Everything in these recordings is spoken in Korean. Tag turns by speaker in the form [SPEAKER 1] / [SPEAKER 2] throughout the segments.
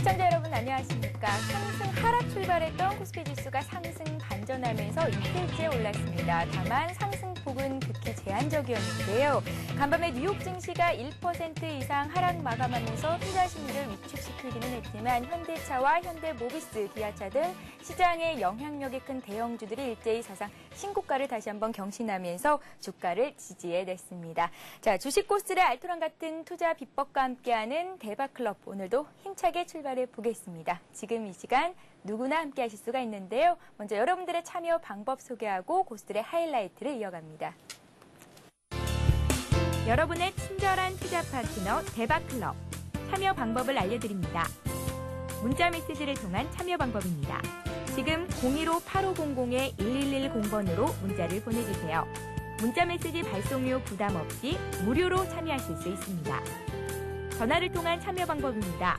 [SPEAKER 1] 시청자 여러분 안녕하십니까. 상승 하락 출발했던 코스피 지수가 상승 반전하면서 이틀째 올랐습니다. 다만 상승폭은 극히 제한적이었는데요. 간밤에 뉴욕 증시가 1% 이상 하락 마감하면서 투자 심리를 위축시키기는 했지만 현대차와 현대모비스, 기아차 등 시장의 영향력이 큰 대형주들이 일제히 사상 신고가를 다시 한번 경신하면서 주가를 지지해냈습니다. 자, 주식 코스들의 알토란 같은 투자 비법과 함께하는 대박클럽, 오늘도 힘차게 출발해 보겠습니다. 지금 이 시간 누구나 함께 하실 수가 있는데요. 먼저 여러분들의 참여 방법 소개하고 코스들의 하이라이트를 이어갑니다. 여러분의 친절한 투자 파트너 대박클럽, 참여 방법을 알려드립니다. 문자 메시지를 통한 참여 방법입니다. 지금 015-8500-1110번으로 문자를 보내주세요. 문자 메시지 발송료 부담 없이 무료로 참여하실 수 있습니다. 전화를 통한 참여 방법입니다.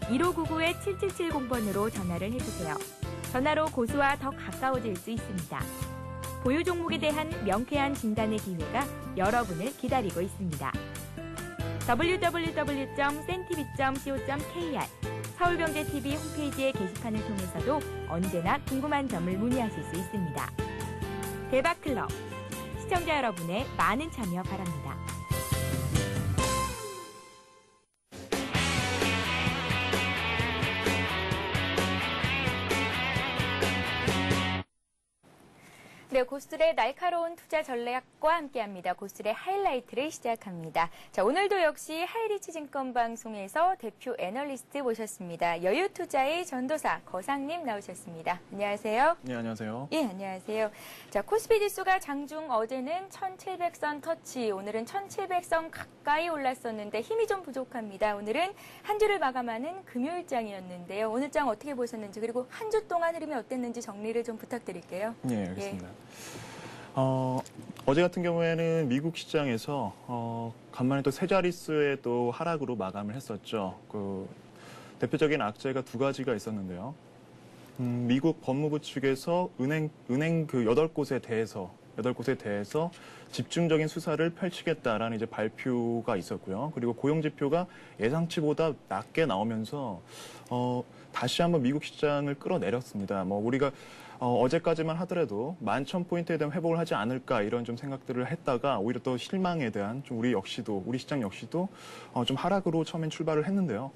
[SPEAKER 1] 1599-7770번으로 전화를 해주세요. 전화로 고수와 더 가까워질 수 있습니다. 보유 종목에 대한 명쾌한 진단의 기회가 여러분을 기다리고 있습니다. www.sentv.co.kr 서울경제TV 홈페이지의 게시판을 통해서도 언제나 궁금한 점을 문의하실 수 있습니다. 대박클럽, 시청자 여러분의 많은 참여 바랍니다. 네, 고수들의 날카로운 투자 전략과 함께합니다. 고수들의 하이라이트를 시작합니다. 자, 오늘도 역시 하이리츠증권 방송에서 대표 애널리스트 모셨습니다. 여유투자의 전도사 거상님 나오셨습니다. 안녕하세요.
[SPEAKER 2] 네, 안녕하세요.
[SPEAKER 1] 예, 안녕하세요. 자, 코스피 지수가 장중 어제는 1700선 터치, 오늘은 1700선 가까이 올랐었는데 힘이 좀 부족합니다. 오늘은 한 주를 마감하는 금요일장이었는데요. 오늘 장 어떻게 보셨는지, 그리고 한 주 동안 흐름이 어땠는지 정리를 좀 부탁드릴게요.
[SPEAKER 2] 네, 알겠습니다.
[SPEAKER 1] 예.
[SPEAKER 2] 어제 같은 경우에는 미국 시장에서 간만에 또 세 자릿수의 또 하락으로 마감을 했었죠. 그 대표적인 악재가 두 가지가 있었는데요. 미국 법무부 측에서 은행 그 8곳에 대해서 집중적인 수사를 펼치겠다라는 이제 발표가 있었고요. 그리고 고용 지표가 예상치보다 낮게 나오면서 다시 한번 미국 시장을 끌어내렸습니다. 우리가 어제까지만 하더라도 11,000포인트에 대한 회복을 하지 않을까 이런 좀 생각들을 했다가 오히려 또 실망에 대한 좀 우리 시장 역시도 좀 하락으로 처음엔 출발을 했는데요.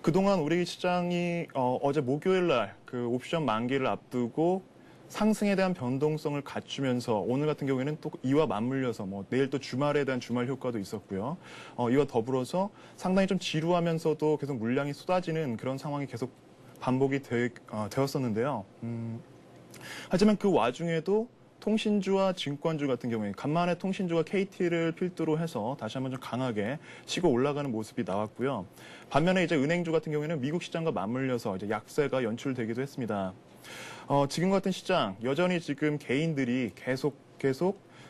[SPEAKER 2] 그동안 우리 시장이 어제 목요일 날 그 옵션 만기를 앞두고 상승에 대한 변동성을 갖추면서 오늘 같은 경우에는 또 이와 맞물려서 내일 또 주말에 대한 주말 효과도 있었고요. 이와 더불어서 상당히 좀 지루하면서도 계속 물량이 쏟아지는 그런 상황이 계속 반복이 되었었는데요. 하지만 그 와중에도 통신주와 증권주 같은 경우에 간만에 통신주가 KT를 필두로 해서 다시 한번 좀 강하게 치고 올라가는 모습이 나왔고요. 반면에 이제 은행주 같은 경우에는 미국 시장과 맞물려서 이제 약세가 연출되기도 했습니다. 지금 같은 시장 여전히 지금 개인들이 계속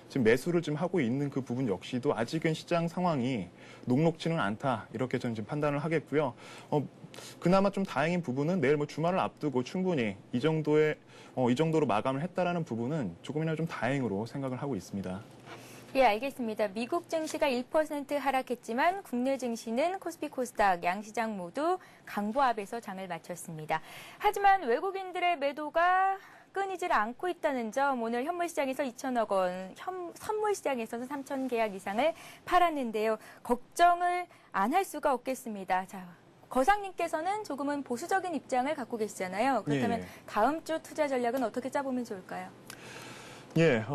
[SPEAKER 2] 지금 매수를 좀 하고 있는 그 부분 역시도 아직은 시장 상황이 녹록지는 않다 이렇게 저는 지금 판단을 하겠고요. 그나마 좀 다행인 부분은 내일 주말을 앞두고 충분히 이 정도로 마감을 했다라는 부분은 조금이나마 좀 다행으로 생각을 하고 있습니다.
[SPEAKER 1] 예, 알겠습니다. 미국 증시가 1% 하락했지만 국내 증시는 코스피, 코스닥, 양시장 모두 강보합에서 장을 마쳤습니다. 하지만 외국인들의 매도가 끊이질 않고 있다는 점, 오늘 현물시장에서 2천억 원, 선물시장에서는 3천 계약 이상을 팔았는데요. 걱정을 안 할 수가 없겠습니다. 자, 거상님께서는 조금은 보수적인 입장을 갖고 계시잖아요. 그렇다면 다음 주 투자 전략은 어떻게 짜보면 좋을까요?
[SPEAKER 2] 예,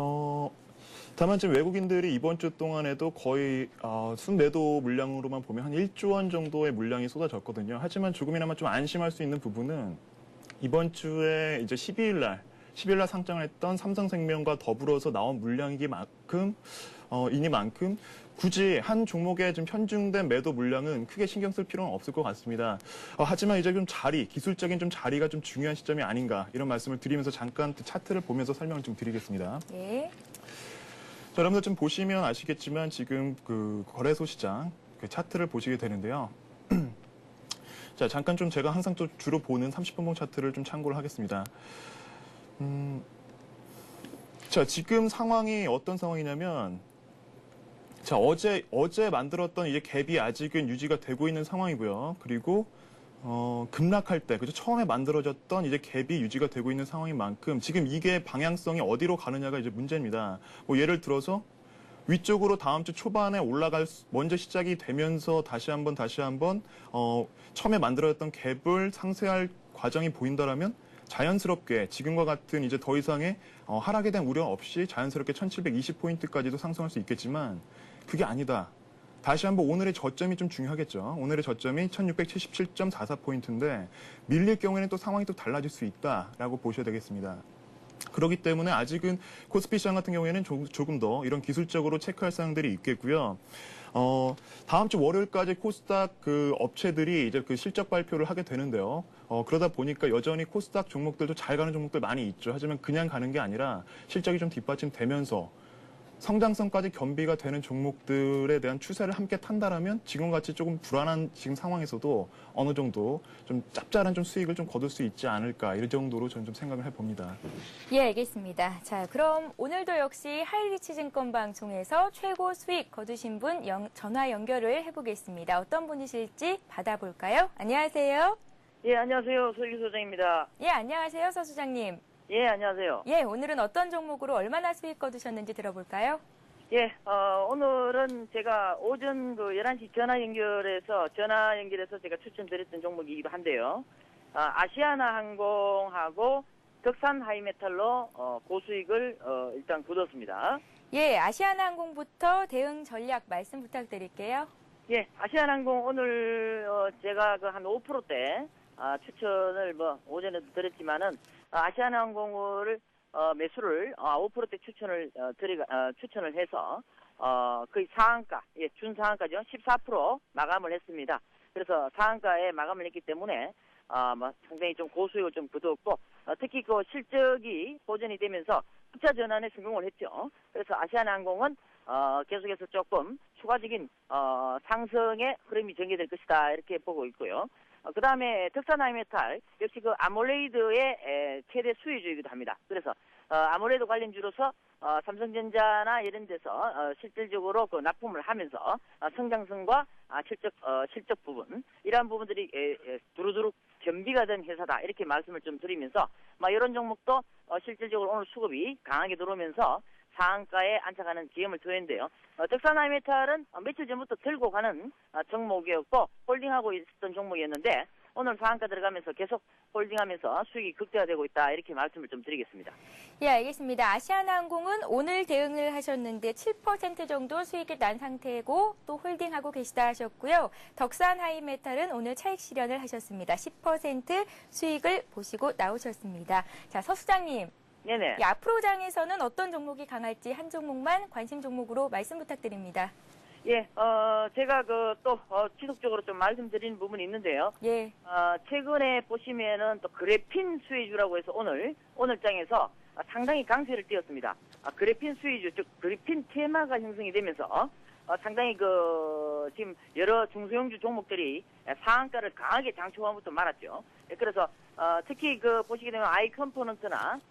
[SPEAKER 2] 다만 지금 외국인들이 이번 주 동안에도 거의 순매도 물량으로만 보면 한 1조 원 정도의 물량이 쏟아졌거든요. 하지만 조금이나마 좀 안심할 수 있는 부분은 이번 주에 이제 12일 날 상장을 했던 삼성생명과 더불어서 나온 물량이니만큼 굳이 한 종목에 좀 편중된 매도 물량은 크게 신경 쓸 필요는 없을 것 같습니다. 하지만 이제 좀 기술적인 좀 자리가 좀 중요한 시점이 아닌가 이런 말씀을 드리면서 잠깐 차트를 보면서 설명을 좀 드리겠습니다.
[SPEAKER 1] 예.
[SPEAKER 2] 자, 여러분들 좀 보시면 아시겠지만 지금 그 거래소 시장 그 차트를 보시게 되는데요. 자, 잠깐 좀 제가 항상 또 주로 보는 30분봉 차트를 좀 참고를 하겠습니다. 자, 지금 상황이 어떤 상황이냐면 자, 어제 만들었던 이제 갭이 아직은 유지가 되고 있는 상황이고요. 그리고 급락할 때, 그죠? 처음에 만들어졌던 이제 갭이 유지가 되고 있는 상황인 만큼 지금 이게 방향성이 어디로 가느냐가 이제 문제입니다. 뭐 예를 들어서 위쪽으로 다음 주 초반에 먼저 시작이 되면서 다시 한번 처음에 만들어졌던 갭을 상쇄할 과정이 보인다라면 자연스럽게 지금과 같은 이제 더 이상의 하락에 대한 우려 없이 자연스럽게 1720포인트까지도 상승할 수 있겠지만 그게 아니다. 다시 한번 오늘의 저점이 좀 중요하겠죠. 오늘의 저점이 1677.44포인트인데 밀릴 경우에는 또 상황이 또 달라질 수 있다라고 보셔야 되겠습니다. 그렇기 때문에 아직은 코스피 시장 같은 경우에는 조금 더 이런 기술적으로 체크할 사항들이 있겠고요. 다음 주 월요일까지 코스닥 그 업체들이 이제 그 실적 발표를 하게 되는데요. 그러다 보니까 여전히 코스닥 종목들도 잘 가는 종목들 많이 있죠. 하지만 그냥 가는 게 아니라 실적이 좀 뒷받침되면서 성장성까지 겸비가 되는 종목들에 대한 추세를 함께 탄다라면 지금같이 조금 불안한 지금 상황에서도 어느 정도 좀 짭짤한 좀 수익을 좀 거둘 수 있지 않을까 이 정도로 저는 좀 생각을 해봅니다.
[SPEAKER 1] 예, 알겠습니다. 자, 그럼 오늘도 역시 하이리치증권 방송에서 최고 수익 거두신 분 전화 연결을 해보겠습니다. 어떤 분이실지 받아볼까요? 안녕하세요.
[SPEAKER 3] 예, 안녕하세요. 서기 소장입니다.
[SPEAKER 1] 예, 안녕하세요, 서 수장님.
[SPEAKER 3] 예, 안녕하세요.
[SPEAKER 1] 예, 오늘은 어떤 종목으로 얼마나 수익 거두셨는지 들어볼까요?
[SPEAKER 3] 예, 오늘은 제가 오전 11시 전화 연결해서 제가 추천드렸던 종목이기도 한데요. 아시아나 항공하고 덕산 하이메탈로 고수익을 일단 거뒀습니다.
[SPEAKER 1] 예, 아시아나항공부터 대응 전략 말씀 부탁드릴게요.
[SPEAKER 3] 예, 아시아나항공 오늘 제가 한 5%대 추천을 오전에도 드렸지만은 아시아나항공을 매수를 5%대 추천을 해서 거의 상한가, 예, 준상한가죠. 14% 마감을 했습니다. 그래서 상한가에 마감을 했기 때문에 상당히 좀 고수익을 좀 거두었고 특히 그 실적이 보전이 되면서 흑자 전환에 성공을 했죠. 그래서 아시아나항공은 계속해서 조금 추가적인 상승의 흐름이 전개될 것이다 이렇게 보고 있고요. 그 다음에 덕산 하이메탈 역시 그 아몰레이드의 최대 수혜주이기도 합니다. 그래서 아몰레이드 관련주로서 삼성전자나 이런 데서 실질적으로 그 납품을 하면서 성장성과 실적 부분 이러한 부분들이 두루두루 겸비가 된 회사다 이렇게 말씀을 좀 드리면서 이런 종목도 실질적으로 오늘 수급이 강하게 들어오면서 상한가에 안착하는 기염을 더했는데요. 덕산 하이메탈은 며칠 전부터 들고 가는 종목이었고 홀딩하고 있었던 종목이었는데 오늘 상한가 들어가면서 계속 홀딩하면서 수익이 극대화되고 있다 이렇게 말씀을 좀 드리겠습니다.
[SPEAKER 1] 예, 알겠습니다. 아시아나항공은 오늘 대응을 하셨는데 7% 정도 수익이 난 상태고 또 홀딩하고 계시다 하셨고요. 덕산 하이메탈은 오늘 차익 실현을 하셨습니다. 10% 수익을 보시고 나오셨습니다. 자, 서 수장님.
[SPEAKER 3] 네네.
[SPEAKER 1] 앞으로 장에서는 어떤 종목이 강할지 한 종목만 관심 종목으로 말씀 부탁드립니다.
[SPEAKER 3] 예, 제가 지속적으로 좀 말씀드리는 부분이 있는데요.
[SPEAKER 1] 예.
[SPEAKER 3] 최근에 보시면은 또 그래핀 수혜주라고 해서 오늘 장에서 상당히 강세를 띄었습니다. 그래핀 수혜주, 즉 그래핀 테마가 형성이 되면서 상당히 지금 여러 중소형주 종목들이 상한가를 강하게 장초반부터 말았죠. 그래서 특히 보시게 되면 아이컴포넌트나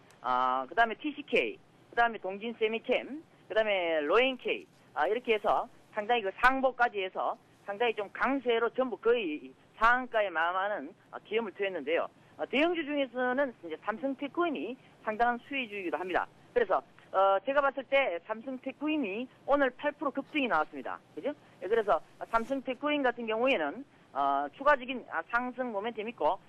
[SPEAKER 3] 그 다음에 TCK, 그 다음에 동진세미캠, 그 다음에 로엔K, 이렇게 해서 상당히 상보까지 해서 상당히 좀 강세로 전부 거의 상한가에 마감하는 기염을 토했는데요. 대형주 중에서는 이제 삼성테크윈이 상당한 수혜주이기도 합니다. 그래서 제가 봤을 때 삼성테크윈이 오늘 8% 급등이 나왔습니다. 그죠? 그래서 삼성테크윈 같은 경우에는 추가적인 상승 모멘텀이 있고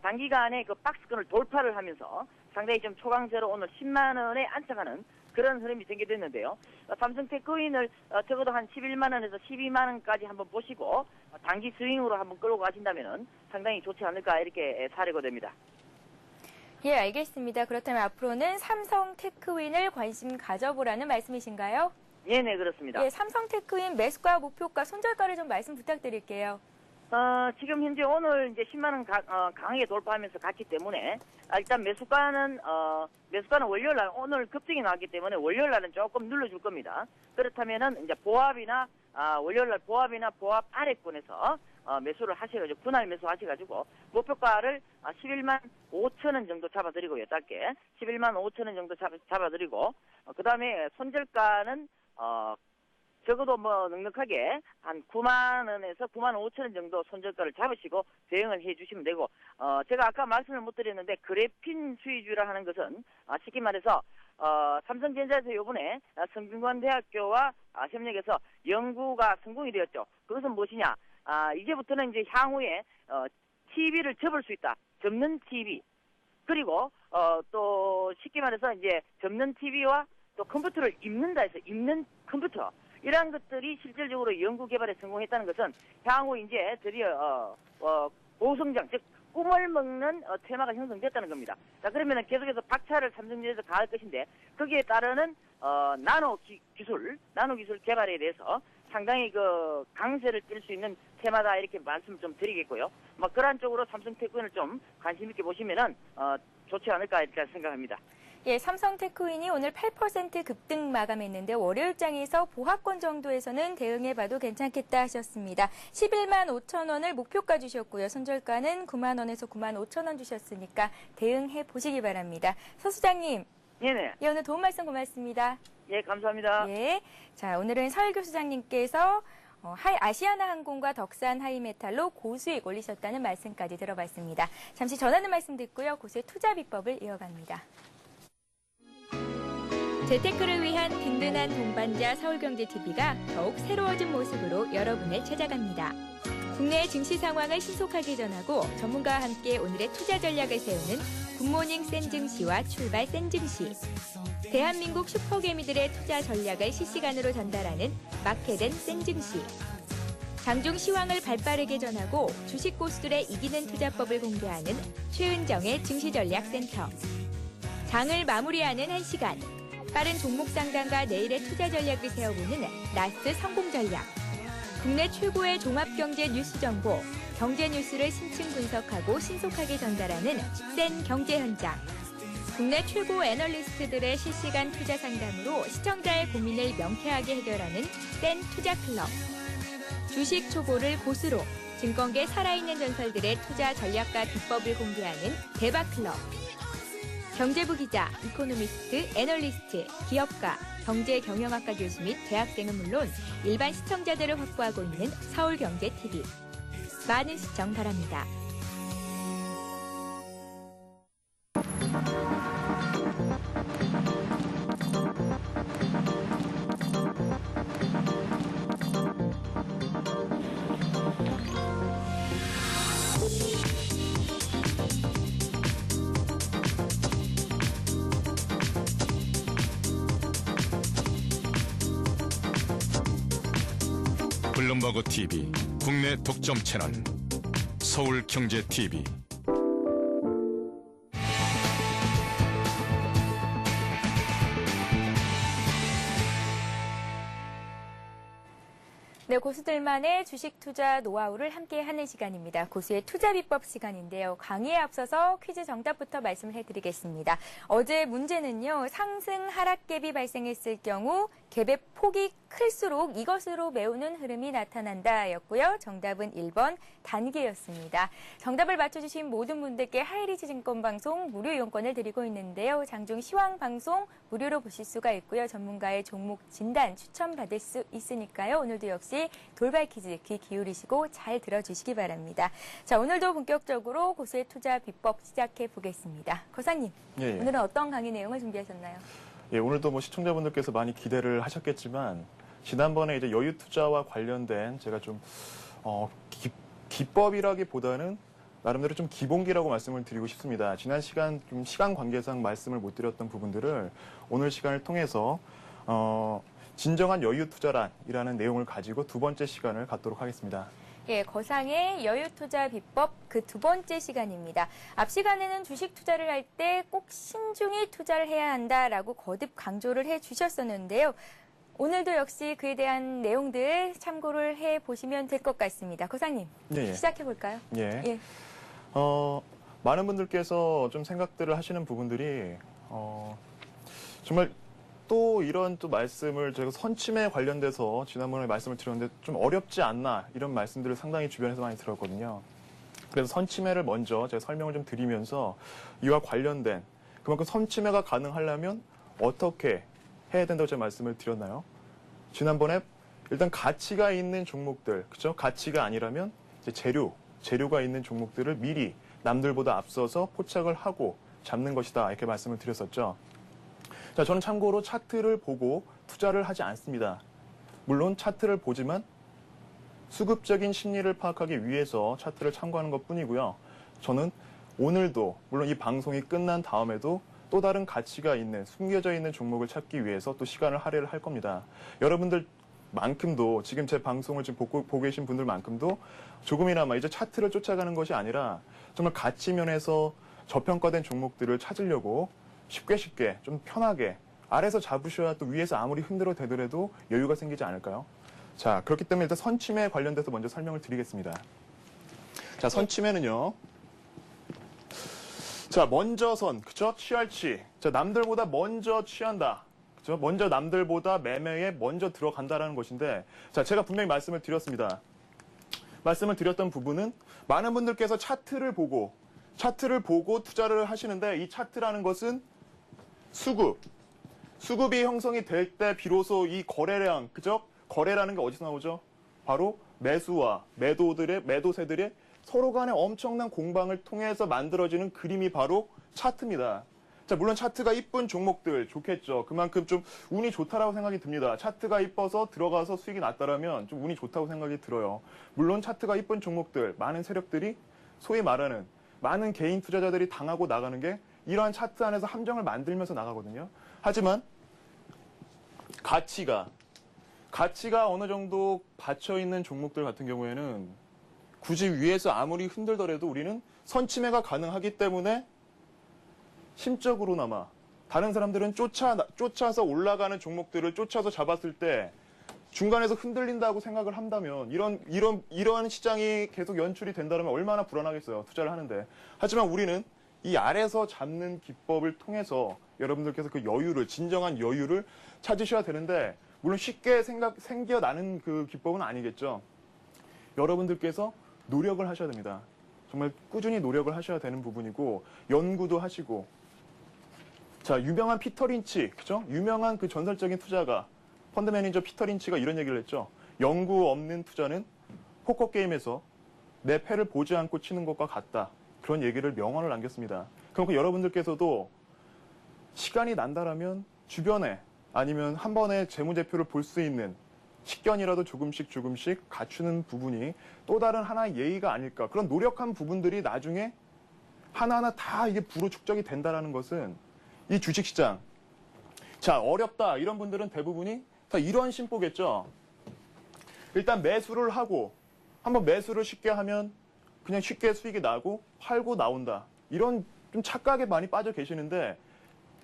[SPEAKER 3] 단기간에 그 박스권을 돌파를 하면서 상당히 좀 초강세로 오늘 10만 원에 안착하는 그런 흐름이 전개됐는데요. 삼성테크윈을 적어도 한 11만 원에서 12만 원까지 한번 보시고 단기 스윙으로 한번 끌고 가신다면 상당히 좋지 않을까 이렇게 사례가 됩니다.
[SPEAKER 1] 예, 알겠습니다. 그렇다면 앞으로는 삼성테크윈을 관심 가져보라는 말씀이신가요?
[SPEAKER 3] 네, 그렇습니다.
[SPEAKER 1] 예, 삼성테크윈 매수가, 목표가, 손절가를 좀 말씀 부탁드릴게요.
[SPEAKER 3] 지금 현재 오늘 이제 10만 원 강하게 돌파하면서 갔기 때문에 일단 매수가는 월요일 날 오늘 급등이 나왔기 때문에 월요일 날은 조금 눌러줄 겁니다. 그렇다면은 이제 월요일 날 보합이나 보합 아래권에서 매수를 하셔가지고 분할 매수하셔가지고 목표가를 11만 5천 원 정도 잡아드리고요. 짧게 11만 5천 원 정도 잡아드리고 그 다음에 손절가는 적어도 뭐 넉넉하게 한 9만 원에서 9만 5천 원 정도 손절가를 잡으시고 대응을 해주시면 되고, 제가 아까 말씀을 못 드렸는데 그래핀 수위주라 하는 것은 쉽게 말해서 삼성전자에서 요번에 성균관대학교와 협력해서 연구가 성공이 되었죠. 그것은 무엇이냐? 이제부터는 이제 향후에 TV를 접을 수 있다. 접는 TV. 그리고 또 쉽게 말해서 이제 접는 TV와 또 컴퓨터를 입는다 해서 입는 컴퓨터. 이러한 것들이 실질적으로 연구 개발에 성공했다는 것은 향후 이제 드디어 고성장, 즉 꿈을 먹는 테마가 형성됐다는 겁니다. 자, 그러면은 계속해서 박차를 삼성전자에서 가할 것인데, 거기에 따르는 나노 기술 개발에 대해서 상당히 그 강세를 띨 수 있는 테마다, 이렇게 말씀을 좀 드리겠고요. 뭐 그러한 쪽으로 삼성테크인을 좀 관심 있게 보시면은 좋지 않을까 이렇게 생각합니다.
[SPEAKER 1] 예, 삼성테크인이 오늘 8% 급등 마감했는데 월요일장에서 보합권 정도에서는 대응해봐도 괜찮겠다 하셨습니다. 11만 5천 원을 목표가 주셨고요. 손절가는 9만 원에서 9만 5천 원 주셨으니까 대응해 보시기 바랍니다. 서 수장님,
[SPEAKER 3] 네네.
[SPEAKER 1] 예, 오늘 도움 말씀 고맙습니다.
[SPEAKER 3] 예, 감사합니다.
[SPEAKER 1] 예, 자, 오늘은 서일교 수장님께서 아시아나항공과 덕산 하이메탈로 고수익 올리셨다는 말씀까지 들어봤습니다. 잠시 전하는 말씀 듣고요. 고수의 투자 비법을 이어갑니다. 재테크를 위한 든든한 동반자 서울경제TV가 더욱 새로워진 모습으로 여러분을 찾아갑니다. 국내 증시 상황을 신속하게 전하고 전문가와 함께 오늘의 투자 전략을 세우는 굿모닝 센증시와 출발 센증시. 대한민국 슈퍼개미들의 투자 전략을 실시간으로 전달하는 마케된 센증시. 장중 시황을 발빠르게 전하고 주식 고수들의 이기는 투자법을 공개하는 최은정의 증시전략센터. 장을 마무리하는 1시간. 빠른 종목 상담과 내일의 투자 전략을 세워보는 나스 성공전략. 국내 최고의 종합경제 뉴스 정보, 경제 뉴스를 심층 분석하고 신속하게 전달하는 센 경제현장. 국내 최고 애널리스트들의 실시간 투자 상담으로 시청자의 고민을 명쾌하게 해결하는 센 투자클럽. 주식 초보를 고수로, 증권계 살아있는 전설들의 투자 전략과 비법을 공개하는 대박클럽. 경제부 기자, 이코노미스트, 애널리스트, 기업가, 경제경영학과 교수 및 대학생은 물론 일반 시청자들을 확보하고 있는 서울경제TV. 많은 시청 바랍니다.
[SPEAKER 4] 블룸버그 TV 국내 독점 채널 서울경제TV.
[SPEAKER 1] 네, 고수들만의 주식 투자 노하우를 함께하는 시간입니다. 고수의 투자 비법 시간인데요. 강의에 앞서서 퀴즈 정답부터 말씀을 해드리겠습니다. 어제 문제는요, 상승 하락 갭이 발생했을 경우 갭의 폭이 클수록 이것으로 메우는 흐름이 나타난다였고요. 정답은 1번 단계였습니다. 정답을 맞춰주신 모든 분들께 하이리치 증권방송 무료 이용권을 드리고 있는데요. 장중 시황 방송 무료로 보실 수가 있고요. 전문가의 종목 진단 추천받을 수 있으니까요. 오늘도 역시 돌발 퀴즈 귀 기울이시고 잘 들어주시기 바랍니다. 자, 오늘도 본격적으로 고수의 투자 비법 시작해 보겠습니다. 거사님,
[SPEAKER 2] 예, 예.
[SPEAKER 1] 오늘은 어떤 강의 내용을 준비하셨나요?
[SPEAKER 2] 예, 오늘도 뭐 시청자분들께서 많이 기대를 하셨겠지만 지난번에 이제 여유 투자와 관련된 제가 좀 기법이라기보다는 나름대로 좀 기본기라고 말씀을 드리고 싶습니다. 지난 시간 좀 시간 관계상 말씀을 못 드렸던 부분들을 오늘 시간을 통해서 진정한 여유 투자란이라는 내용을 가지고 두 번째 시간을 갖도록 하겠습니다.
[SPEAKER 1] 예, 거상의 여유 투자 비법 그 두 번째 시간입니다. 앞 시간에는 주식 투자를 할 때 꼭 신중히 투자를 해야 한다라고 거듭 강조를 해 주셨었는데요. 오늘도 역시 그에 대한 내용들 참고를 해 보시면 될 것 같습니다. 거상님,
[SPEAKER 2] 예, 예.
[SPEAKER 1] 시작해 볼까요?
[SPEAKER 2] 예.
[SPEAKER 1] 예.
[SPEAKER 2] 많은 분들께서 좀 생각들을 하시는 부분들이 정말 또 이런 또 말씀을 제가 선침에 관련돼서 지난번에 말씀을 드렸는데 좀 어렵지 않나 이런 말씀들을 상당히 주변에서 많이 들었거든요. 그래서 선침해를 먼저 제가 설명을 좀 드리면서 이와 관련된 그만큼 선침해가 가능하려면 어떻게 해야 된다고 제가 말씀을 드렸나요? 지난번에 일단 가치가 있는 종목들, 그죠? 가치가 아니라면 이제 재료가 있는 종목들을 미리 남들보다 앞서서 포착을 하고 잡는 것이다. 이렇게 말씀을 드렸었죠. 자, 저는 참고로 차트를 보고 투자를 하지 않습니다. 물론 차트를 보지만 수급적인 심리를 파악하기 위해서 차트를 참고하는 것 뿐이고요. 저는 오늘도, 물론 이 방송이 끝난 다음에도 또 다른 가치가 있는, 숨겨져 있는 종목을 찾기 위해서 또 시간을 할애를 할 겁니다. 여러분들만큼도, 지금 제 방송을 지금 보고 계신 분들만큼도 조금이나마 이제 차트를 쫓아가는 것이 아니라 정말 가치 면에서 저평가된 종목들을 찾으려고 쉽게 좀 편하게 아래에서 잡으셔야 또 위에서 아무리 흔들어 대더라도 여유가 생기지 않을까요? 자, 그렇기 때문에 일단 선침해 관련돼서 먼저 설명을 드리겠습니다. 자, 선침해는요. 자, 먼저 그쵸? 취할치. 자, 남들보다 먼저 취한다. 그쵸? 먼저 남들보다 매매에 먼저 들어간다라는 것인데, 자, 제가 분명히 말씀을 드렸습니다. 말씀을 드렸던 부분은 많은 분들께서 차트를 보고 투자를 하시는데, 이 차트라는 것은 수급이 형성이 될 때 비로소 이 거래량, 그죠? 거래라는 게 어디서 나오죠? 바로 매수와 매도세들의 서로 간의 엄청난 공방을 통해서 만들어지는 그림이 바로 차트입니다. 자, 물론 차트가 이쁜 종목들 좋겠죠. 그만큼 좀 운이 좋다라고 생각이 듭니다. 차트가 이뻐서 들어가서 수익이 났다라면 좀 운이 좋다고 생각이 들어요. 물론 차트가 이쁜 종목들, 많은 세력들이 소위 말하는 많은 개인 투자자들이 당하고 나가는 게 이러한 차트 안에서 함정을 만들면서 나가거든요. 하지만 가치가 어느 정도 받쳐 있는 종목들 같은 경우에는 굳이 위에서 아무리 흔들더라도 우리는 선침해가 가능하기 때문에 심적으로나마 다른 사람들은 쫓아서 올라가는 종목들을 쫓아서 잡았을 때 중간에서 흔들린다고 생각을 한다면 이런 시장이 계속 연출이 된다면 얼마나 불안하겠어요. 투자를 하는데. 하지만 우리는 이 아래서 잡는 기법을 통해서 여러분들께서 그 진정한 여유를 찾으셔야 되는데, 물론 쉽게 생겨나는 그 기법은 아니겠죠. 여러분들께서 노력을 하셔야 됩니다. 정말 꾸준히 노력을 하셔야 되는 부분이고, 연구도 하시고. 자, 유명한 피터 린치, 그죠? 유명한 그 전설적인 투자가, 펀드 매니저 피터 린치가 이런 얘기를 했죠. 연구 없는 투자는 포커 게임에서 내 패를 보지 않고 치는 것과 같다. 그런 얘기를 명언을 남겼습니다. 그러니까 여러분들께서도 시간이 난다라면 주변에 아니면 한 번에 재무제표를 볼 수 있는 식견이라도 조금씩 갖추는 부분이 또 다른 하나의 예의가 아닐까. 그런 노력한 부분들이 나중에 하나하나 다 이게 부로 축적이 된다라는 것은 이 주식시장. 자, 어렵다. 이런 분들은 대부분이 다 이런 심보겠죠. 일단 매수를 하고 한번 매수를 쉽게 하면 그냥 쉽게 수익이 나고 팔고 나온다. 이런 좀 착각에 많이 빠져 계시는데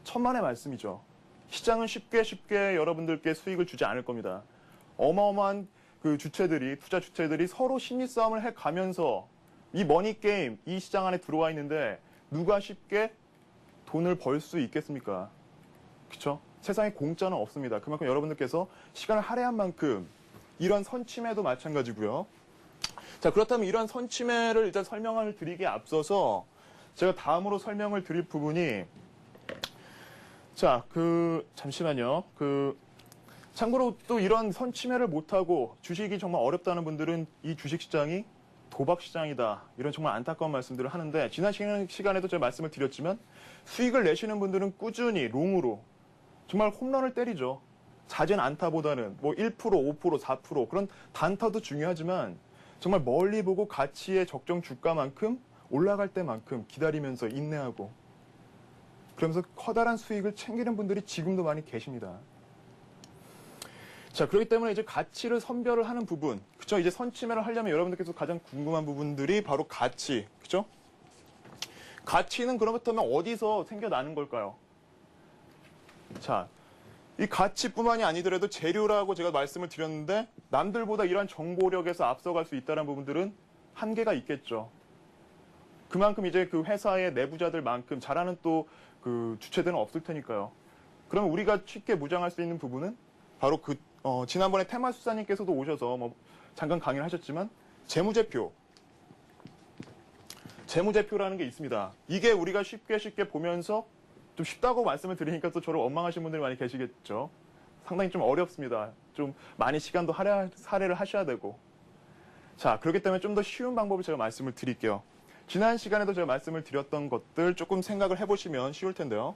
[SPEAKER 2] 천만의 말씀이죠. 시장은 쉽게 여러분들께 수익을 주지 않을 겁니다. 어마어마한 그 투자 주체들이 서로 심리 싸움을 해 가면서 이 머니 게임, 이 시장 안에 들어와 있는데 누가 쉽게 돈을 벌 수 있겠습니까? 그렇죠? 세상에 공짜는 없습니다. 그만큼 여러분들께서 시간을 할애한 만큼 이런 선침해도 마찬가지고요. 자, 그렇다면 이런 선침해를 일단 설명을 드리기에 앞서서 제가 다음으로 설명을 드릴 부분이, 자, 잠시만요. 참고로 또 이런 선침해를 못하고 주식이 정말 어렵다는 분들은 이 주식시장이 도박시장이다. 이런 정말 안타까운 말씀들을 하는데, 지난 시간에도 제가 말씀을 드렸지만 수익을 내시는 분들은 꾸준히 롱으로 정말 홈런을 때리죠. 잦은 안타보다는 뭐 1%, 5%, 4% 그런 단타도 중요하지만 정말 멀리 보고 가치의 적정 주가만큼 올라갈 때만큼 기다리면서 인내하고 그러면서 커다란 수익을 챙기는 분들이 지금도 많이 계십니다. 자, 그렇기 때문에 이제 가치를 선별을 하는 부분, 그쵸? 이제 선침해를 하려면 여러분들께서 가장 궁금한 부분들이 바로 가치, 그쵸? 가치는 그렇다면 어디서 생겨나는 걸까요? 자, 이 가치뿐만이 아니더라도 재료라고 제가 말씀을 드렸는데 남들보다 이러한 정보력에서 앞서갈 수 있다는 부분들은 한계가 있겠죠. 그만큼 이제 그 회사의 내부자들만큼 잘하는 또 그 주체들은 없을 테니까요. 그러면 우리가 쉽게 무장할 수 있는 부분은 바로 지난번에 테마수사님께서도 오셔서 뭐 잠깐 강의를 하셨지만 재무제표라는 게 있습니다. 이게 우리가 쉽게 보면서 좀 쉽다고 말씀을 드리니까 또 저를 원망하시는 분들이 많이 계시겠죠. 상당히 좀 어렵습니다. 좀 많이 시간도 할애를 하셔야 되고. 자, 그렇기 때문에 좀 더 쉬운 방법을 제가 말씀을 드릴게요. 지난 시간에도 제가 말씀을 드렸던 것들 조금 생각을 해보시면 쉬울 텐데요.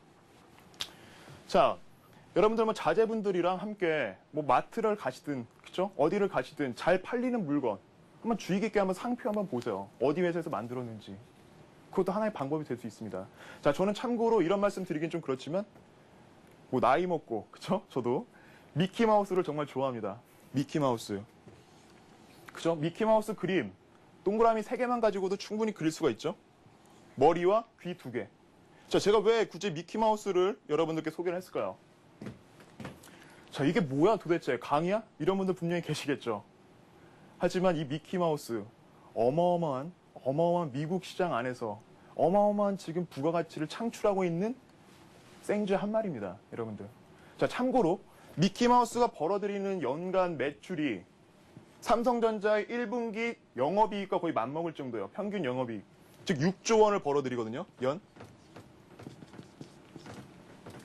[SPEAKER 2] 자, 여러분들 뭐 자제분들이랑 함께 뭐 마트를 가시든, 그쵸? 어디를 가시든 잘 팔리는 물건 한번 주의 깊게 한번 상표 한번 보세요. 어디 회사에서 만들었는지. 그것도 하나의 방법이 될 수 있습니다. 자, 저는 참고로 이런 말씀 드리긴 좀 그렇지만 뭐 나이 먹고, 그쵸? 저도 미키마우스를 정말 좋아합니다. 미키마우스. 그죠? 미키마우스 그림. 동그라미 3개만 가지고도 충분히 그릴 수가 있죠? 머리와 귀 2개. 자, 제가 왜 굳이 미키마우스를 여러분들께 소개를 했을까요? 자, 이게 뭐야 도대체? 강의야? 이런 분들 분명히 계시겠죠? 하지만 이 미키마우스, 어마어마한 미국 시장 안에서 어마어마한 지금 부가가치를 창출하고 있는 생쥐 한 마리입니다, 여러분들. 자, 참고로 미키마우스가 벌어들이는 연간 매출이 삼성전자의 1분기 영업이익과 거의 맞먹을 정도예요. 평균 영업이익. 즉 6조 원을 벌어들이거든요, 연.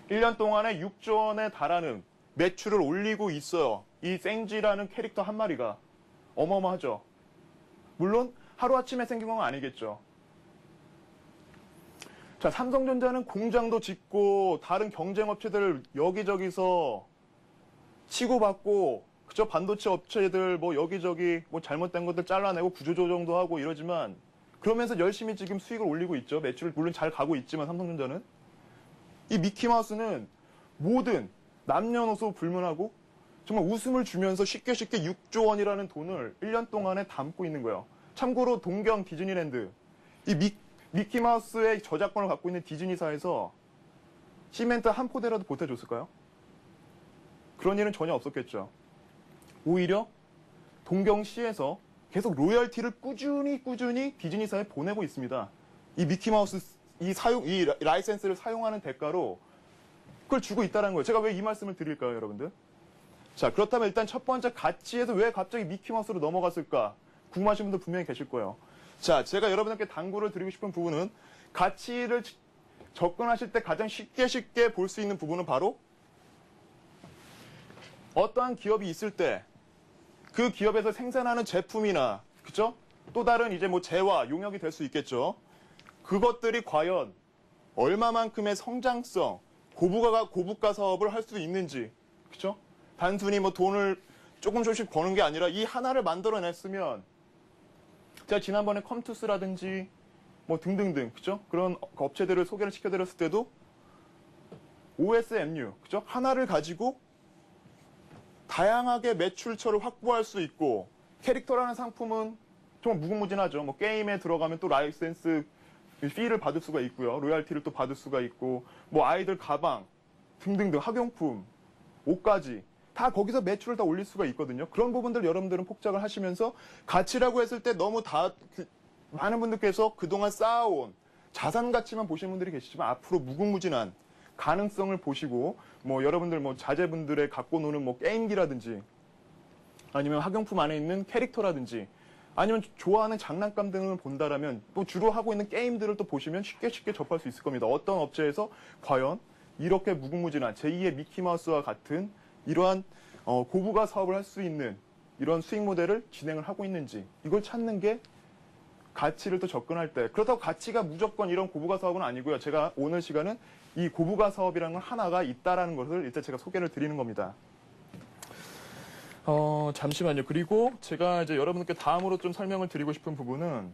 [SPEAKER 2] 1년 동안에 6조 원에 달하는 매출을 올리고 있어요. 이 생쥐라는 캐릭터 한 마리가. 어마어마하죠. 물론 하루아침에 생긴 건 아니겠죠. 자, 삼성전자는 공장도 짓고 다른 경쟁업체들 여기저기서 치고받고, 그죠? 반도체 업체들 뭐 여기저기 뭐 잘못된 것들 잘라내고 구조조정도 하고 이러지만, 그러면서 열심히 지금 수익을 올리고 있죠. 매출을 물론 잘 가고 있지만 삼성전자는. 이 미키마우스는 모든 남녀노소 불문하고 정말 웃음을 주면서 쉽게 6조 원이라는 돈을 1년 동안에 담고 있는 거예요. 참고로 동경 디즈니랜드, 이 미키마우스의 저작권을 갖고 있는 디즈니사에서 시멘트 한 포대라도 보태줬을까요? 그런 일은 전혀 없었겠죠. 오히려 동경시에서 계속 로열티를 꾸준히 디즈니사에 보내고 있습니다. 이 미키마우스 이 라이센스를 사용하는 대가로 그걸 주고 있다는 거예요. 제가 왜 이 말씀을 드릴까요, 여러분들? 자, 그렇다면 일단 첫 번째 가치에서 왜 갑자기 미키마우스로 넘어갔을까? 궁금하신 분들 분명히 계실 거예요. 자, 제가 여러분들께 당부를 드리고 싶은 부분은 가치를 접근하실 때 가장 쉽게 볼 수 있는 부분은 바로 어떠한 기업이 있을 때 그 기업에서 생산하는 제품이나, 그죠? 또 다른 이제 뭐 재화, 용역이 될 수 있겠죠. 그것들이 과연 얼마만큼의 성장성, 고부가 사업을 할 수 있는지, 그죠? 단순히 뭐 돈을 조금씩 버는 게 아니라 이 하나를 만들어냈으면, 제가 지난번에 컴투스라든지 뭐 등등등, 그죠? 그런 업체들을 소개를 시켜드렸을 때도 OSMU, 그죠? 하나를 가지고 다양하게 매출처를 확보할 수 있고, 캐릭터라는 상품은 정말 무궁무진하죠. 뭐 게임에 들어가면 또 라이센스 피를 받을 수가 있고요. 로얄티를 또 받을 수가 있고, 뭐 아이들 가방 등등등 학용품, 옷까지 다 거기서 매출을 다 올릴 수가 있거든요. 그런 부분들 여러분들은 폭작을 하시면서 가치라고 했을 때 너무 많은 분들께서 그동안 쌓아온 자산 가치만 보시는 분들이 계시지만 앞으로 무궁무진한 가능성을 보시고, 뭐 여러분들 뭐 자제분들의 갖고 노는 뭐 게임기라든지 아니면 학용품 안에 있는 캐릭터라든지 아니면 좋아하는 장난감 등을 본다라면 또 주로 하고 있는 게임들을 또 보시면 쉽게 접할 수 있을 겁니다. 어떤 업체에서 과연 이렇게 무궁무진한 제2의 미키마우스와 같은 이러한 고부가 사업을 할 수 있는 이런 수익 모델을 진행을 하고 있는지, 이걸 찾는 게 가치를 또 접근할 때. 그렇다고 가치가 무조건 이런 고부가 사업은 아니고요. 제가 오늘 시간은 이 고부가 사업이라는 건 하나가 있다라는 것을 일단 제가 소개를 드리는 겁니다. 잠시만요. 그리고 제가 이제 여러분께 다음으로 좀 설명을 드리고 싶은 부분은,